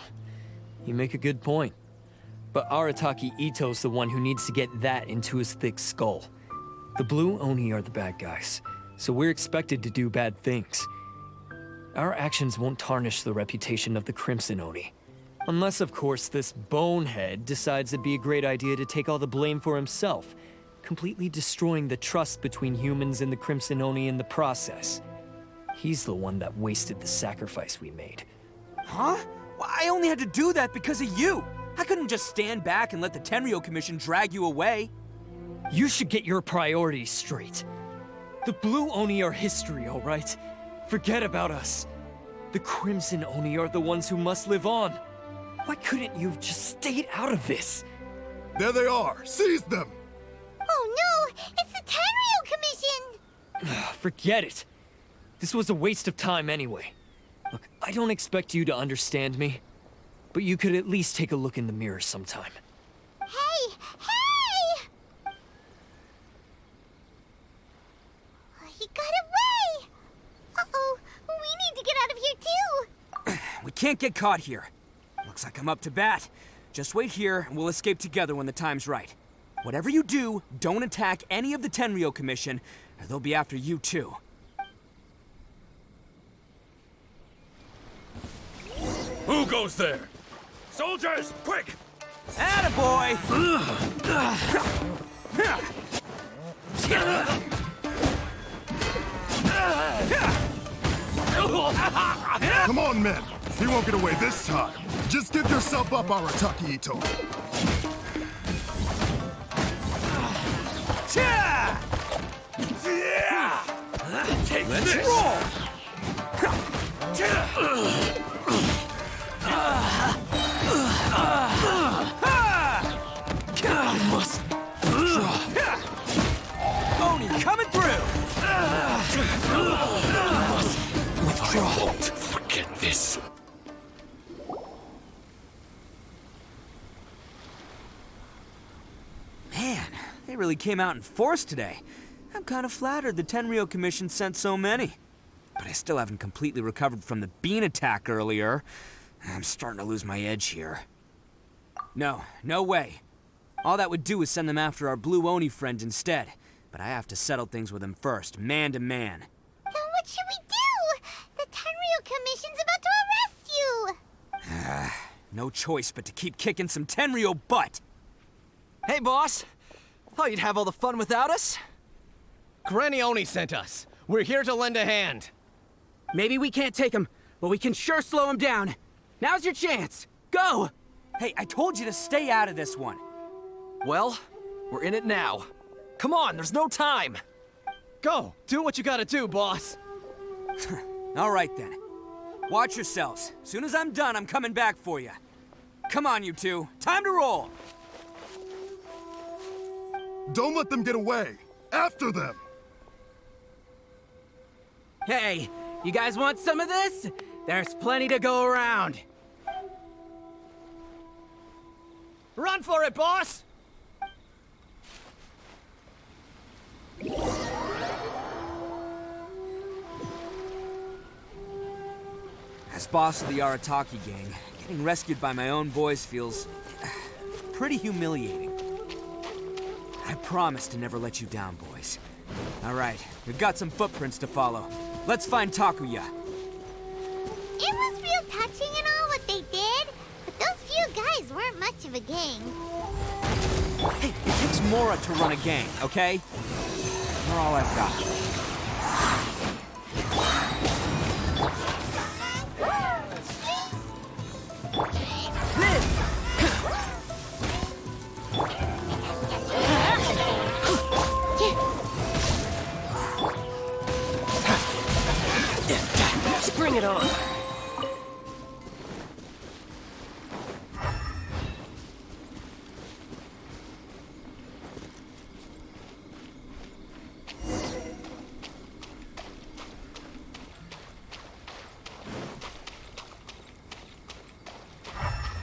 You make a good point. But Arataki Itto's the one who needs to get that into his thick skull. The Blue Oni are the bad guys, so we're expected to do bad things. Our actions won't tarnish the reputation of the Crimson Oni. Unless, of course, this bonehead decides it'd be a great idea to take all the blame for himself, completely destroying the trust between humans and the Crimson Oni in the process. He's the one that wasted the sacrifice we made. Huh? Well, I only had to do that because of you. I couldn't just stand back and let the Tenryo Commission drag you away. You should get your priorities straight. The Blue Oni are history, all right? Forget about us. The Crimson Oni are the ones who must live on. Why couldn't you have just stayed out of this? There they are! Seize them! Oh no, it's the Tenryo Commission! Forget it. This was a waste of time anyway. Look, I don't expect you to understand me, but you could at least take a look in the mirror sometime. Hey! Hey! You gotta We can't get caught here. Looks like I'm up to bat. Just wait here, and we'll escape together when the time's right. Whatever you do, don't attack any of the Tenryo Commission, or they'll be after you too. Who goes there? Soldiers, quick! Attaboy! Come on, men. He won't get away this time. Just give yourself up, Arataki Itto. Take Let's this! Roll! I must draw. Oni coming through! Withdraw. I won't forget this. Man, they really came out in force today. I'm kind of flattered the Tenryo Commission sent so many. But I still haven't completely recovered from the bean attack earlier. I'm starting to lose my edge here. No way. All that would do is send them after our blue Oni friend instead. But I have to settle things with him first, man to man. Then what should we do? The Tenryo Commission's about to arrest you! No choice but to keep kicking some Tenryo butt! Hey, boss! Thought you'd have all the fun without us? Granny Oni sent us. We're here to lend a hand. Maybe we can't take him, but we can sure slow him down. Now's your chance! Go! Hey, I told you to stay out of this one. Well, we're in it now. Come on, there's no time! Go! Do what you gotta do, boss! All right then. Watch yourselves. Soon as I'm done, I'm coming back for you. Come on, you two. Time to roll! Don't let them get away. After them. Hey, you guys want some of this? There's plenty to go around. Run for it, boss! As boss of the Arataki gang, getting rescued by my own boys feels pretty humiliating. I promise to never let you down, boys. All right, we've got some footprints to follow. Let's find Takuya. It was real touching and all what they did, but those few guys weren't much of a gang. Hey, it takes Mora to run a gang, okay? They're all I've got. Bring it on.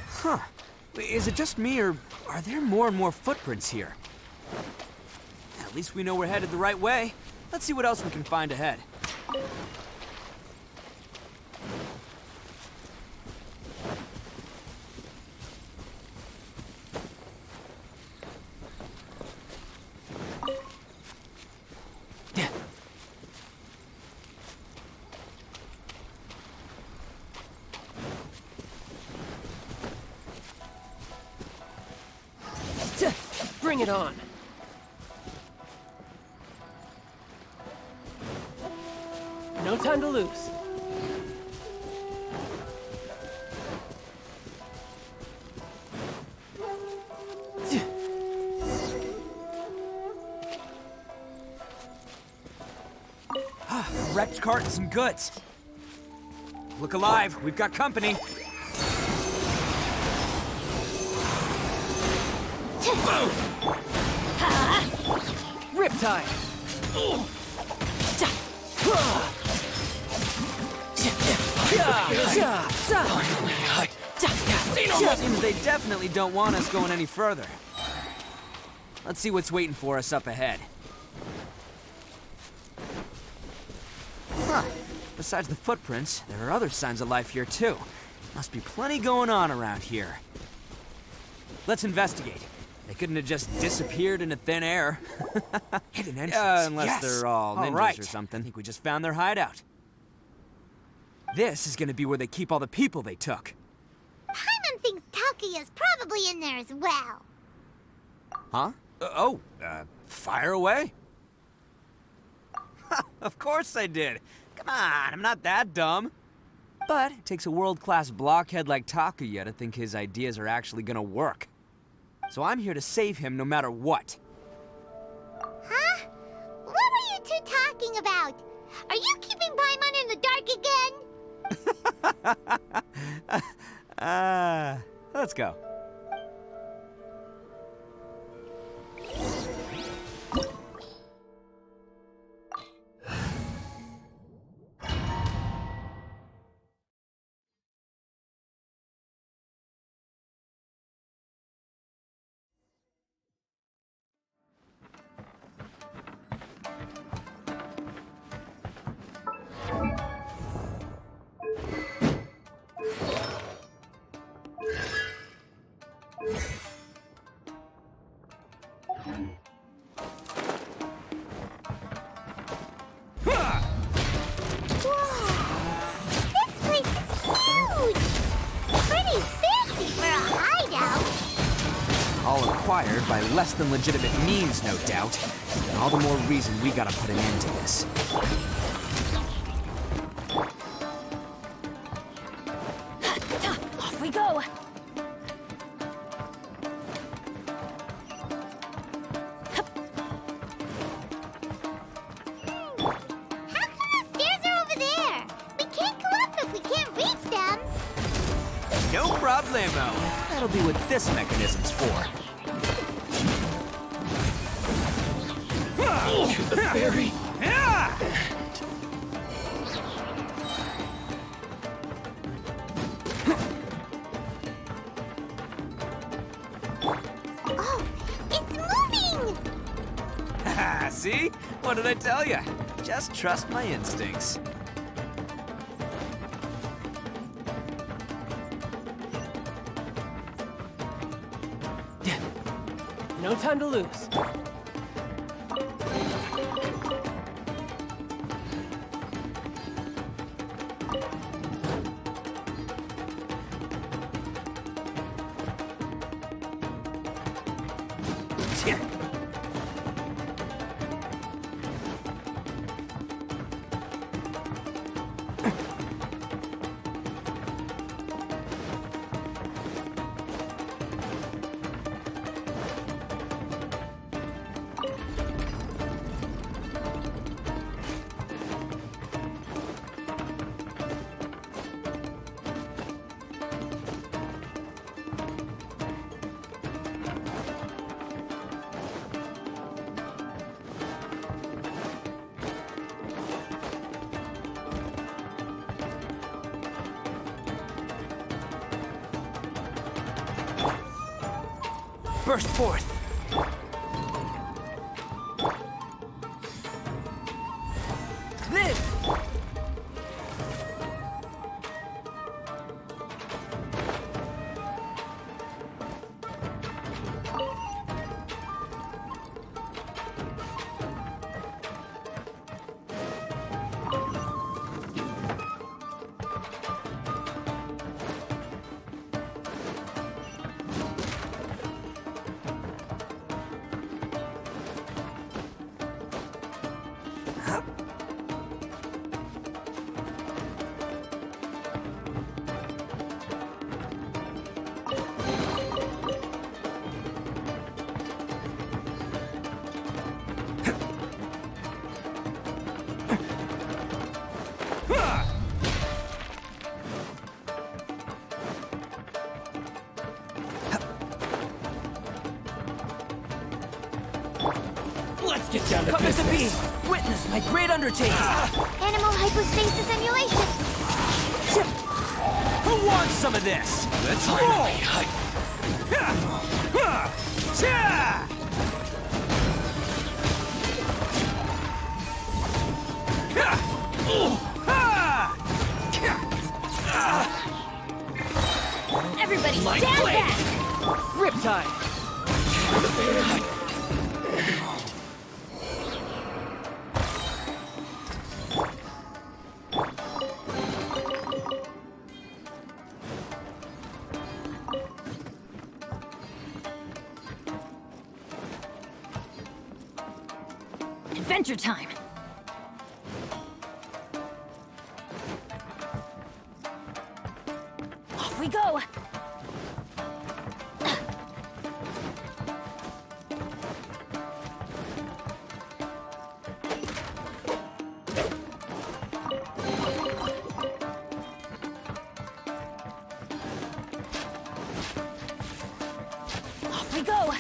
Huh. Is it just me, or are there more and more footprints here? At least we know we're headed the right way. Let's see what else we can find ahead. Bring it on. No time to lose. A wrecked cart and some goods. Look alive, we've got company. Riptide! Seems they definitely don't want us going any further. Let's see what's waiting for us up ahead. Huh. Besides the footprints, there are other signs of life here too. Must be plenty going on around here. Let's investigate. They couldn't have just disappeared into thin air. Hidden entrance. Unless they're all ninjas or something. I think we just found their hideout. This is gonna be where they keep all the people they took. Paimon thinks Takuya's probably in there as well. Huh? Fire away. Of course I did. Come on, I'm not that dumb. But it takes a world-class blockhead like Takuya to think his ideas are actually gonna work. So I'm here to save him no matter what. Huh? What were you two talking about? Are you keeping Paimon in the dark again? Let's go. Acquired by less than legitimate means, no doubt. And all the more reason we gotta put an end to this. Off we go! How come the stairs are over there? We can't go up if we can't reach them. No problemo. That'll be what this mechanism's for. The fairy. Oh, it's moving! See? What did I tell you? Just trust my instincts. No time to lose. Burst forth. Live! Let's get down to Come as a business. bee! Witness my great undertaking! Animal hypostasis emulation. Who wants some of this? Let's roll! Everybody Light stand blade. back! Riptide! Adventure time! Off we go! Off we go!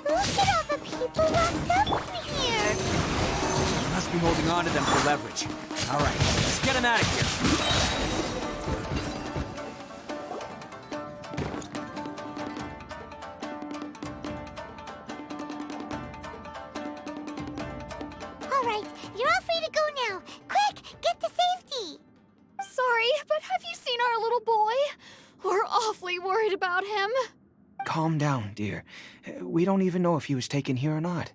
Look at all the people locked up here. You must be holding on to them for leverage. All right, let's get him out of here. All right, you're all free to go now. Quick, get to safety. Sorry, but have you seen our little boy? We're awfully worried about him. Calm down, dear. We don't even know if he was taken here or not.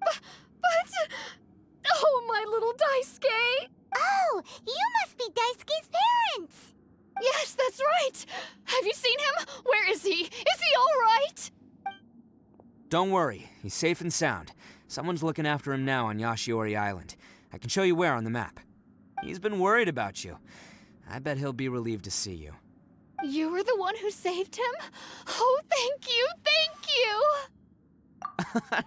But... Oh, my little Daisuke! Oh, you must be Daisuke's parents. Yes, that's right! Have you seen him? Where is he? Is he all right? Don't worry, he's safe and sound. Someone's looking after him now on Yashiori Island. I can show you where on the map. He's been worried about you. I bet he'll be relieved to see you. You were the one who saved him? Oh, thank you, thank you!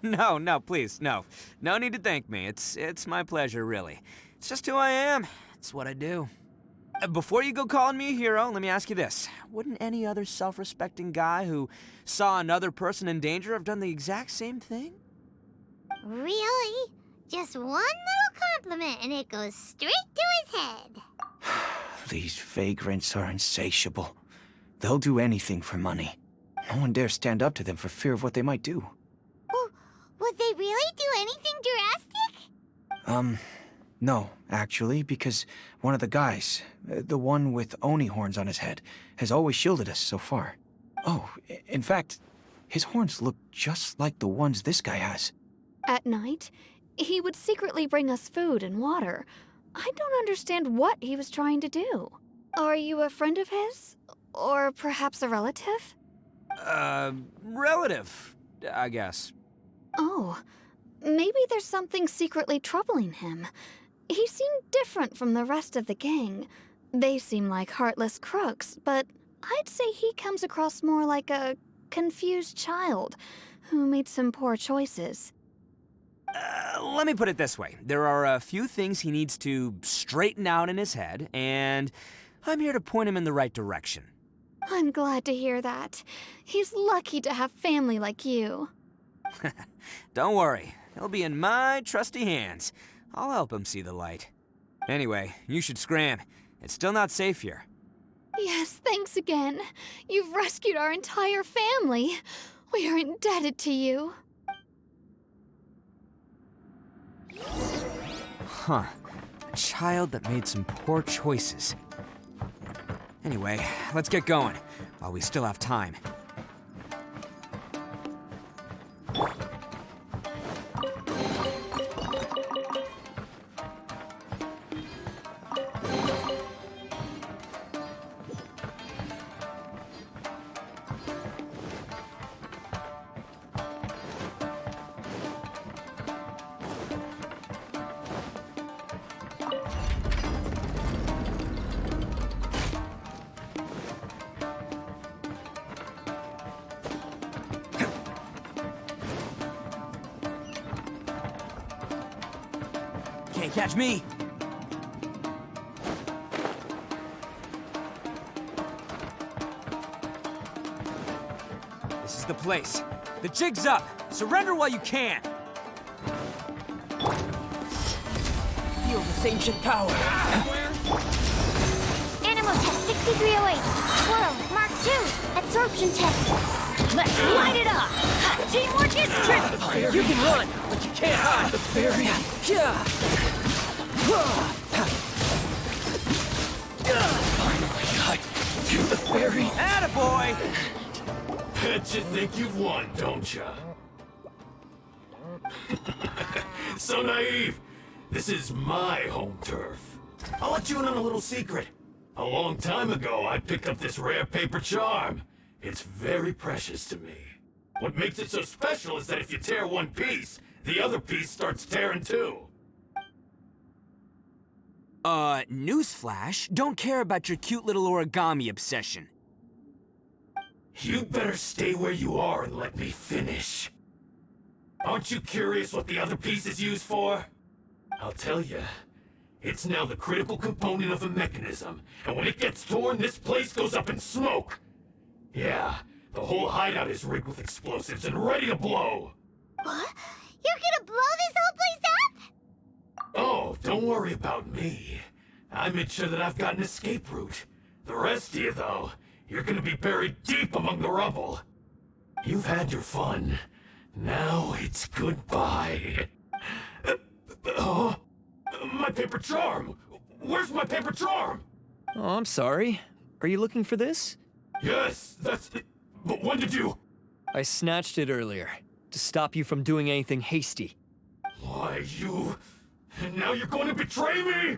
No, please, no. No need to thank me. It's my pleasure, really. It's just who I am. It's what I do. Before you go calling me a hero, let me ask you this. Wouldn't any other self-respecting guy who saw another person in danger have done the exact same thing? Really? Just one little compliment and it goes straight to his head. These vagrants are insatiable. They'll do anything for money. No one dares stand up to them for fear of what they might do. Well, would they really do anything drastic? No, actually, because one of the guys, the one with Oni horns on his head, has always shielded us so far. Oh, in fact, his horns look just like the ones this guy has. At night, he would secretly bring us food and water. I don't understand what he was trying to do. Are you a friend of his? Or perhaps a relative? Relative, I guess. Oh, maybe there's something secretly troubling him. He seemed different from the rest of the gang. They seem like heartless crooks, but I'd say he comes across more like a confused child who made some poor choices. Let me put it this way. There are a few things he needs to straighten out in his head, and I'm here to point him in the right direction. I'm glad to hear that. He's lucky to have family like you. Don't worry. He'll be in my trusty hands. I'll help him see the light. Anyway, you should scram. It's still not safe here. Yes, thanks again. You've rescued our entire family. We are indebted to you. Huh. A child that made some poor choices. Anyway, let's get going, while we still have time. Can't catch me! This is the place. The jig's up! Surrender while you can! Feel this ancient power. Animal test 6308. Swirl, Mark 2. Absorption test. Let's light it up! Teamwork is tricky! You can run, but you can't hide. The fairy. Attaboy! Bet you think you've won, don't ya? So naive. This is my home turf. I'll let you in on a little secret. A long time ago, I picked up this rare paper charm. It's very precious to me. What makes it so special is that if you tear one piece, the other piece starts tearing too. Newsflash, don't care about your cute little origami obsession. You'd better stay where you are and let me finish. Aren't you curious what the other piece is used for? I'll tell you. It's now the critical component of a mechanism, and when it gets torn, this place goes up in smoke. Yeah, the whole hideout is rigged with explosives and ready to blow. What? You're gonna blow this whole place up? Oh, don't worry about me. I made sure that I've got an escape route. The rest of you, though, you're gonna be buried deep among the rubble. You've had your fun. Now it's goodbye. Oh, my paper charm! Where's my paper charm? Oh, I'm sorry. Are you looking for this? Yes, that's it. But when did you? I snatched it earlier, to stop you from doing anything hasty. Why, you... And now you're going to betray me?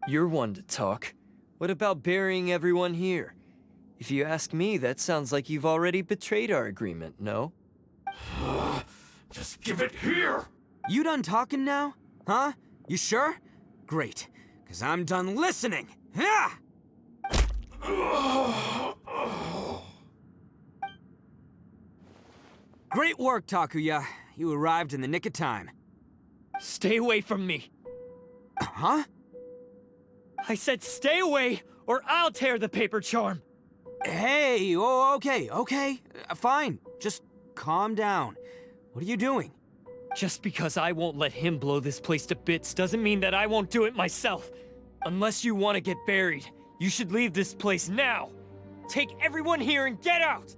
You're one to talk. What about burying everyone here? If you ask me, that sounds like you've already betrayed our agreement, no? Just give it here! You done talking now? Huh? You sure? Great, because I'm done listening. Yeah! Great work, Takuya. You arrived in the nick of time. Stay away from me. Huh? I said stay away, or I'll tear the paper charm. Hey, oh, okay. Fine. Just calm down. What are you doing? Just because I won't let him blow this place to bits doesn't mean that I won't do it myself. Unless you want to get buried, you should leave this place now. Take everyone here and get out!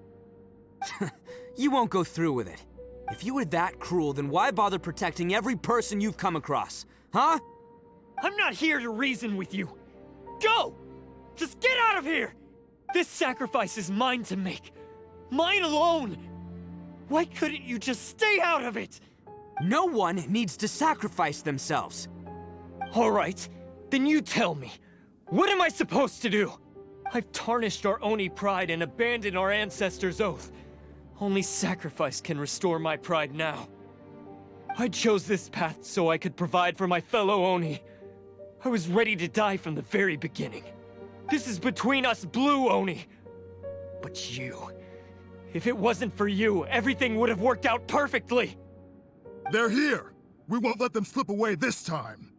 You won't go through with it. If you were that cruel, then why bother protecting every person you've come across? Huh? I'm not here to reason with you. Go! Just get out of here! This sacrifice is mine to make. Mine alone! Why couldn't you just stay out of it? No one needs to sacrifice themselves. All right, then you tell me. What am I supposed to do? I've tarnished our Oni pride and abandoned our ancestors' oath. Only sacrifice can restore my pride now. I chose this path so I could provide for my fellow Oni. I was ready to die from the very beginning. This is between us Blue Oni. But you... If it wasn't for you, everything would have worked out perfectly! They're here! We won't let them slip away this time!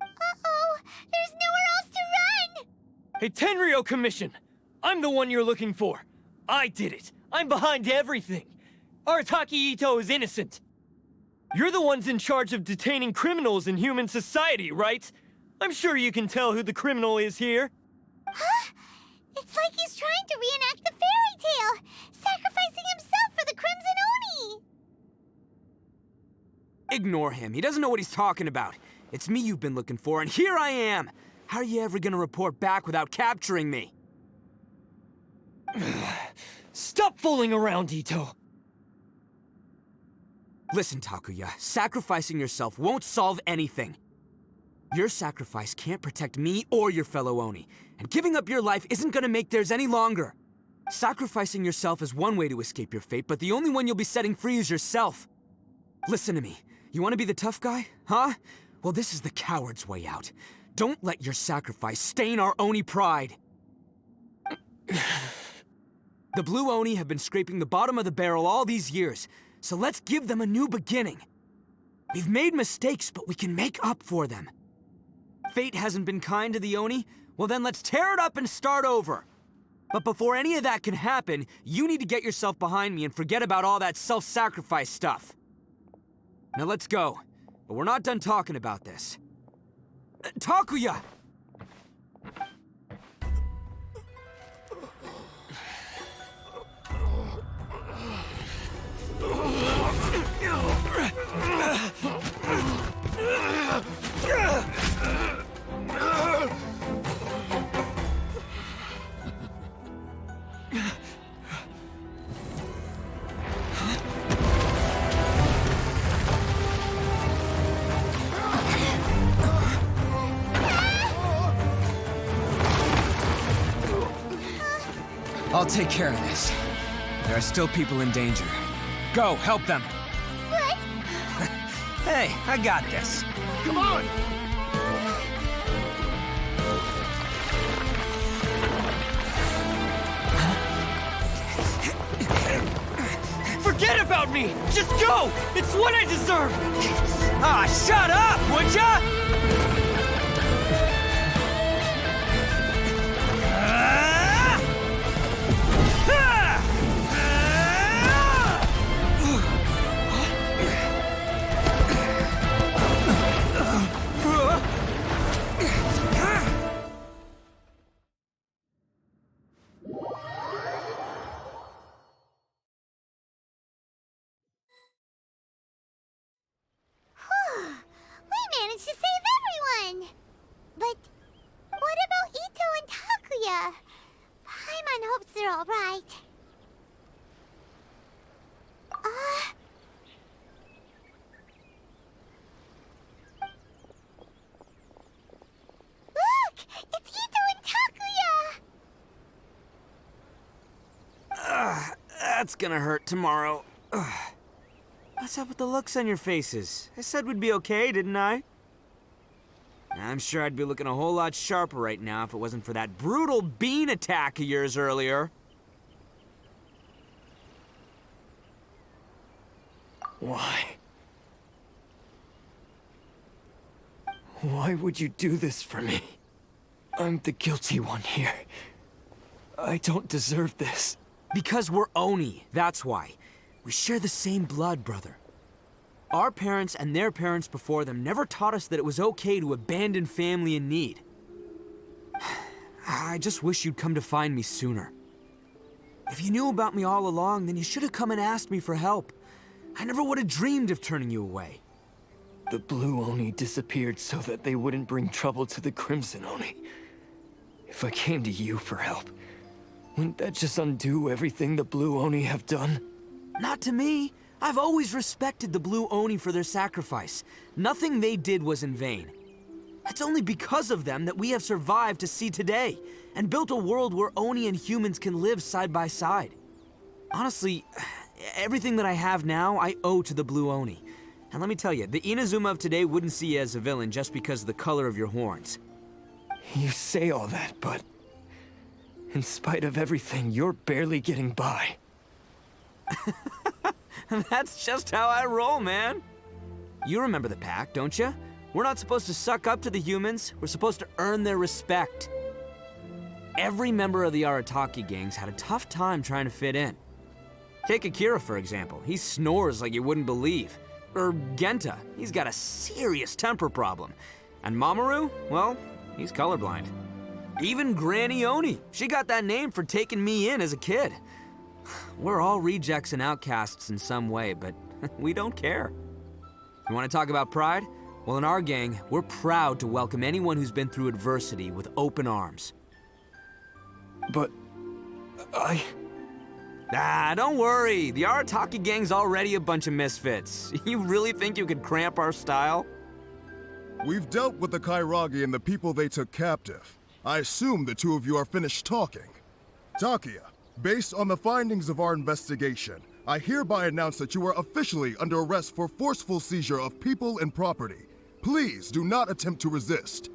Uh-oh! There's nowhere else to run! Hey, Tenryo Commission! I'm the one you're looking for. I did it. I'm behind everything. Arataki Itto is innocent. You're the ones in charge of detaining criminals in human society, right? I'm sure you can tell who the criminal is here. Huh? It's like he's trying to reenact the fairy tale, sacrificing himself for the Crimson Oni! Ignore him. He doesn't know what he's talking about. It's me you've been looking for, and here I am! How are you ever gonna report back without capturing me? Stop fooling around, Itto! Listen, Takuya, sacrificing yourself won't solve anything. Your sacrifice can't protect me or your fellow Oni, and giving up your life isn't gonna make theirs any longer. Sacrificing yourself is one way to escape your fate, but the only one you'll be setting free is yourself. Listen to me. You want to be the tough guy? Huh? Well, this is the coward's way out. Don't let your sacrifice stain our Oni pride. The Blue Oni have been scraping the bottom of the barrel all these years, so let's give them a new beginning. We've made mistakes, but we can make up for them. Fate hasn't been kind to the Oni? Well then let's tear it up and start over. But before any of that can happen, you need to get yourself behind me and forget about all that self-sacrifice stuff. Now let's go. But we're not done talking about this. Takuya! I'll take care of this. There are still people in danger. Go, help them. What? Hey, I got this. Come on! Forget about me! Just go! It's what I deserve! Ah, shut up, would ya? We managed to save everyone! But what about Itto and Takuya? Paimon hopes they're alright. Look! It's Itto and Takuya! That's gonna hurt tomorrow. What's up with the looks on your faces? I said we'd be okay, didn't I? I'm sure I'd be looking a whole lot sharper right now if it wasn't for that brutal bean attack of yours earlier. Why? Why would you do this for me? I'm the guilty one here. I don't deserve this. Because we're Oni, that's why. We share the same blood, brother. Our parents and their parents before them never taught us that it was okay to abandon family in need. I just wish you'd come to find me sooner. If you knew about me all along, then you should have come and asked me for help. I never would have dreamed of turning you away. The Blue Oni disappeared so that they wouldn't bring trouble to the Crimson Oni. If I came to you for help, wouldn't that just undo everything the Blue Oni have done? Not to me. I've always respected the Blue Oni for their sacrifice. Nothing they did was in vain. It's only because of them that we have survived to see today, and built a world where Oni and humans can live side by side. Honestly, everything that I have now, I owe to the Blue Oni. And let me tell you, the Inazuma of today wouldn't see you as a villain just because of the color of your horns. You say all that, but in spite of everything, you're barely getting by. That's just how I roll, man. You remember the pact, don't you? We're not supposed to suck up to the humans. We're supposed to earn their respect. Every member of the Arataki gangs had a tough time trying to fit in. Take Akira, for example. He snores like you wouldn't believe. Or Genta. He's got a serious temper problem. And Mamoru, well, he's colorblind. Even Granny Oni. She got that name for taking me in as a kid. We're all rejects and outcasts in some way, but we don't care. You want to talk about pride? Well, in our gang, we're proud to welcome anyone who's been through adversity with open arms. But don't worry. The Arataki gang's already a bunch of misfits. You really think you could cramp our style? We've dealt with the Kairagi and the people they took captive. I assume the two of you are finished talking. Takuya, based on the findings of our investigation, I hereby announce that you are officially under arrest for forceful seizure of people and property. Please do not attempt to resist.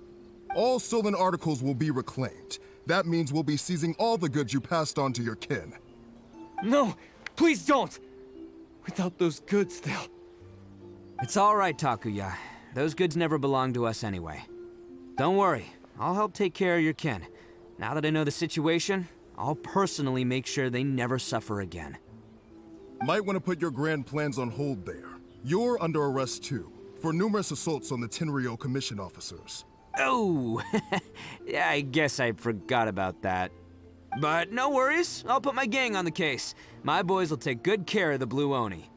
All stolen articles will be reclaimed. That means we'll be seizing all the goods you passed on to your kin. No, please don't! Without those goods, they'll... It's all right, Takuya. Those goods never belonged to us anyway. Don't worry, I'll help take care of your kin. Now that I know the situation, I'll personally make sure they never suffer again. Might want to put your grand plans on hold there. You're under arrest too, for numerous assaults on the Tenryou Commission officers. Oh, yeah, I guess I forgot about that. But no worries, I'll put my gang on the case. My boys will take good care of the Blue Oni.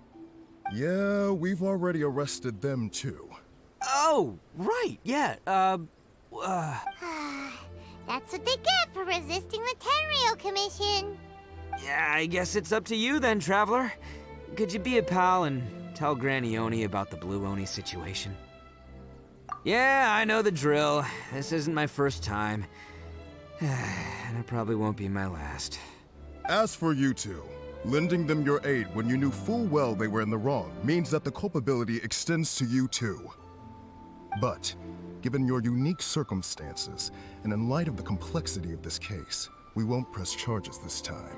Yeah, we've already arrested them too. Oh, right, yeah, That's what they get for resisting the Tenryou Commission. Yeah, I guess it's up to you then, Traveler. Could you be a pal and tell Granny Oni about the Blue Oni situation? Yeah, I know the drill. This isn't my first time. And it probably won't be my last. As for you two, lending them your aid when you knew full well they were in the wrong means that the culpability extends to you too. But, given your unique circumstances, and in light of the complexity of this case, we won't press charges this time.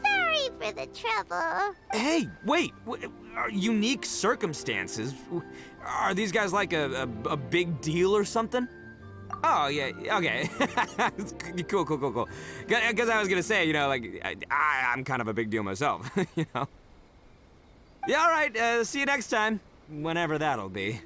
Sorry for the trouble. Hey, wait! Unique circumstances? Are these guys like a big deal or something? Oh, yeah, okay. Cool. Because I was gonna say, you know, like, I'm kind of a big deal myself, you know? Yeah, all right, see you next time. Whenever that'll be.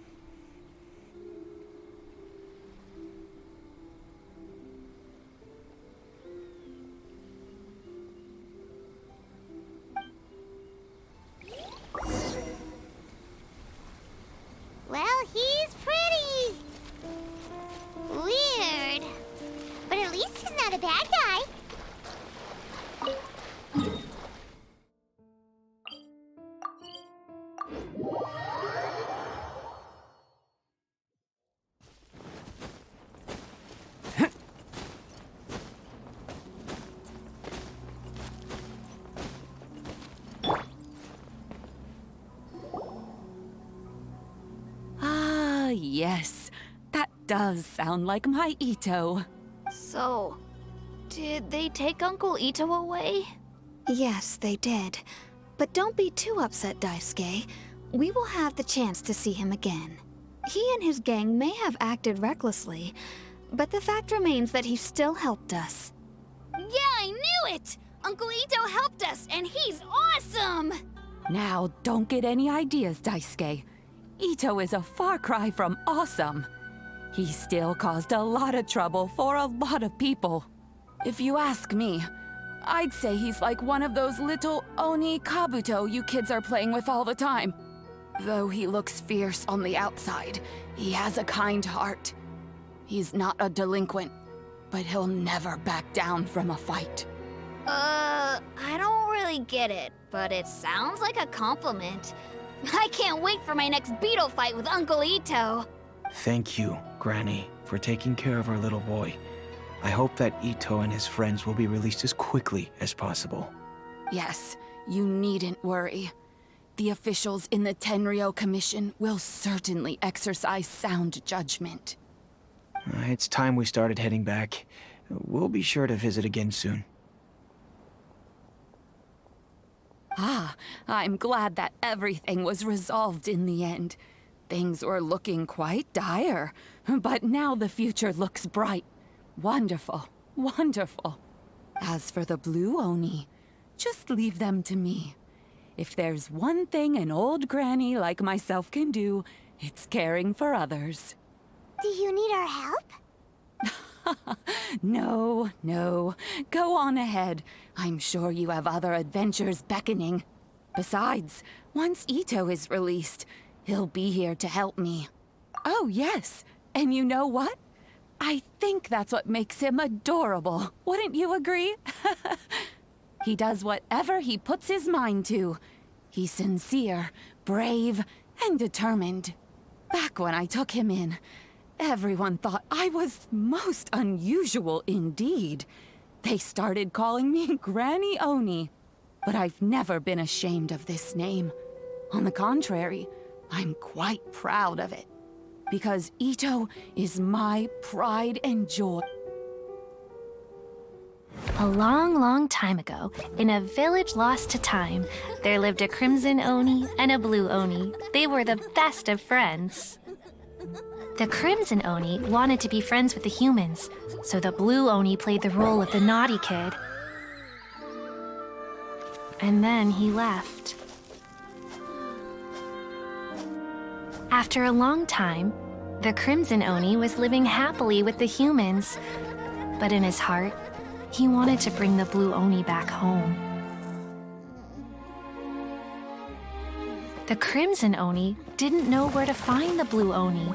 Well, he's pretty weird. But at least he's not a bad guy. Ah, yes. That does sound like my Itto. So, did they take Uncle Itto away? Yes, they did. But don't be too upset, Daisuke. We will have the chance to see him again. He and his gang may have acted recklessly, but the fact remains that he still helped us. Yeah, I knew it! Uncle Itto helped us, and he's awesome! Now, don't get any ideas, Daisuke. Itto is a far cry from awesome. He still caused a lot of trouble for a lot of people. If you ask me, I'd say he's like one of those little Oni Kabuto you kids are playing with all the time. Though he looks fierce on the outside, he has a kind heart. He's not a delinquent, but he'll never back down from a fight. I don't really get it, but it sounds like a compliment. I can't wait for my next beetle fight with Uncle Itto. Thank you, Granny, for taking care of our little boy. I hope that Itto and his friends will be released as quickly as possible. Yes, you needn't worry. The officials in the Tenryou Commission will certainly exercise sound judgment. It's time we started heading back. We'll be sure to visit again soon. Ah, I'm glad that everything was resolved in the end. Things were looking quite dire, but now the future looks bright. Wonderful, wonderful. As for the Blue Oni, just leave them to me. If there's one thing an old granny like myself can do, it's caring for others. Do you need our help? No. Go on ahead. I'm sure you have other adventures beckoning. Besides, once Itto is released, he'll be here to help me. Oh, yes. And you know what? I think that's what makes him adorable. Wouldn't you agree? He does whatever he puts his mind to. He's sincere, brave, and determined. Back when I took him in, everyone thought I was most unusual indeed. They started calling me Granny Oni. But I've never been ashamed of this name. On the contrary, I'm quite proud of it. Because Itto is my pride and joy. A long, long time ago, in a village lost to time, there lived a Crimson Oni and a Blue Oni. They were the best of friends. The Crimson Oni wanted to be friends with the humans, so the Blue Oni played the role of the naughty kid. And then he left. After a long time, the Crimson Oni was living happily with the humans, but in his heart, he wanted to bring the Blue Oni back home. The Crimson Oni didn't know where to find the Blue Oni.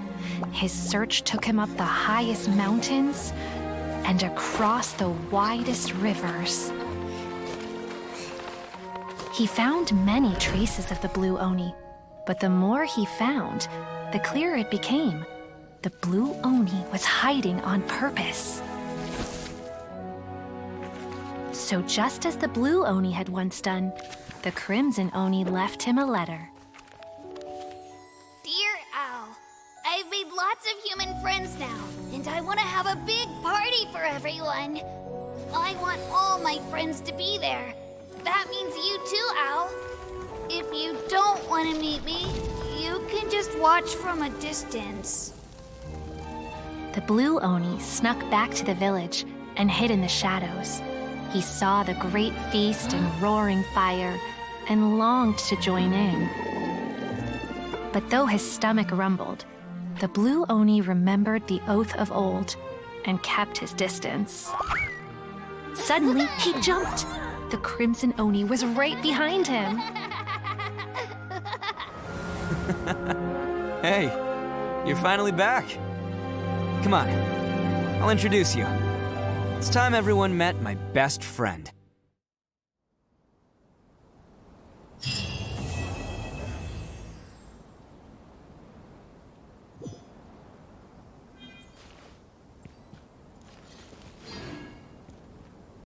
His search took him up the highest mountains and across the widest rivers. He found many traces of the Blue Oni, but the more he found, the clearer it became. The Blue Oni was hiding on purpose. So just as the Blue Oni had once done, the Crimson Oni left him a letter. Dear Owl, I've made lots of human friends now, and I want to have a big party for everyone. I want all my friends to be there. That means you too, Owl. If you don't want to meet me, you can just watch from a distance. The Blue Oni snuck back to the village and hid in the shadows. He saw the great feast and roaring fire and longed to join in. But though his stomach rumbled, the Blue Oni remembered the oath of old and kept his distance. Suddenly, he jumped. The Crimson Oni was right behind him. Hey, you're finally back. Come on, I'll introduce you. It's time everyone met my best friend.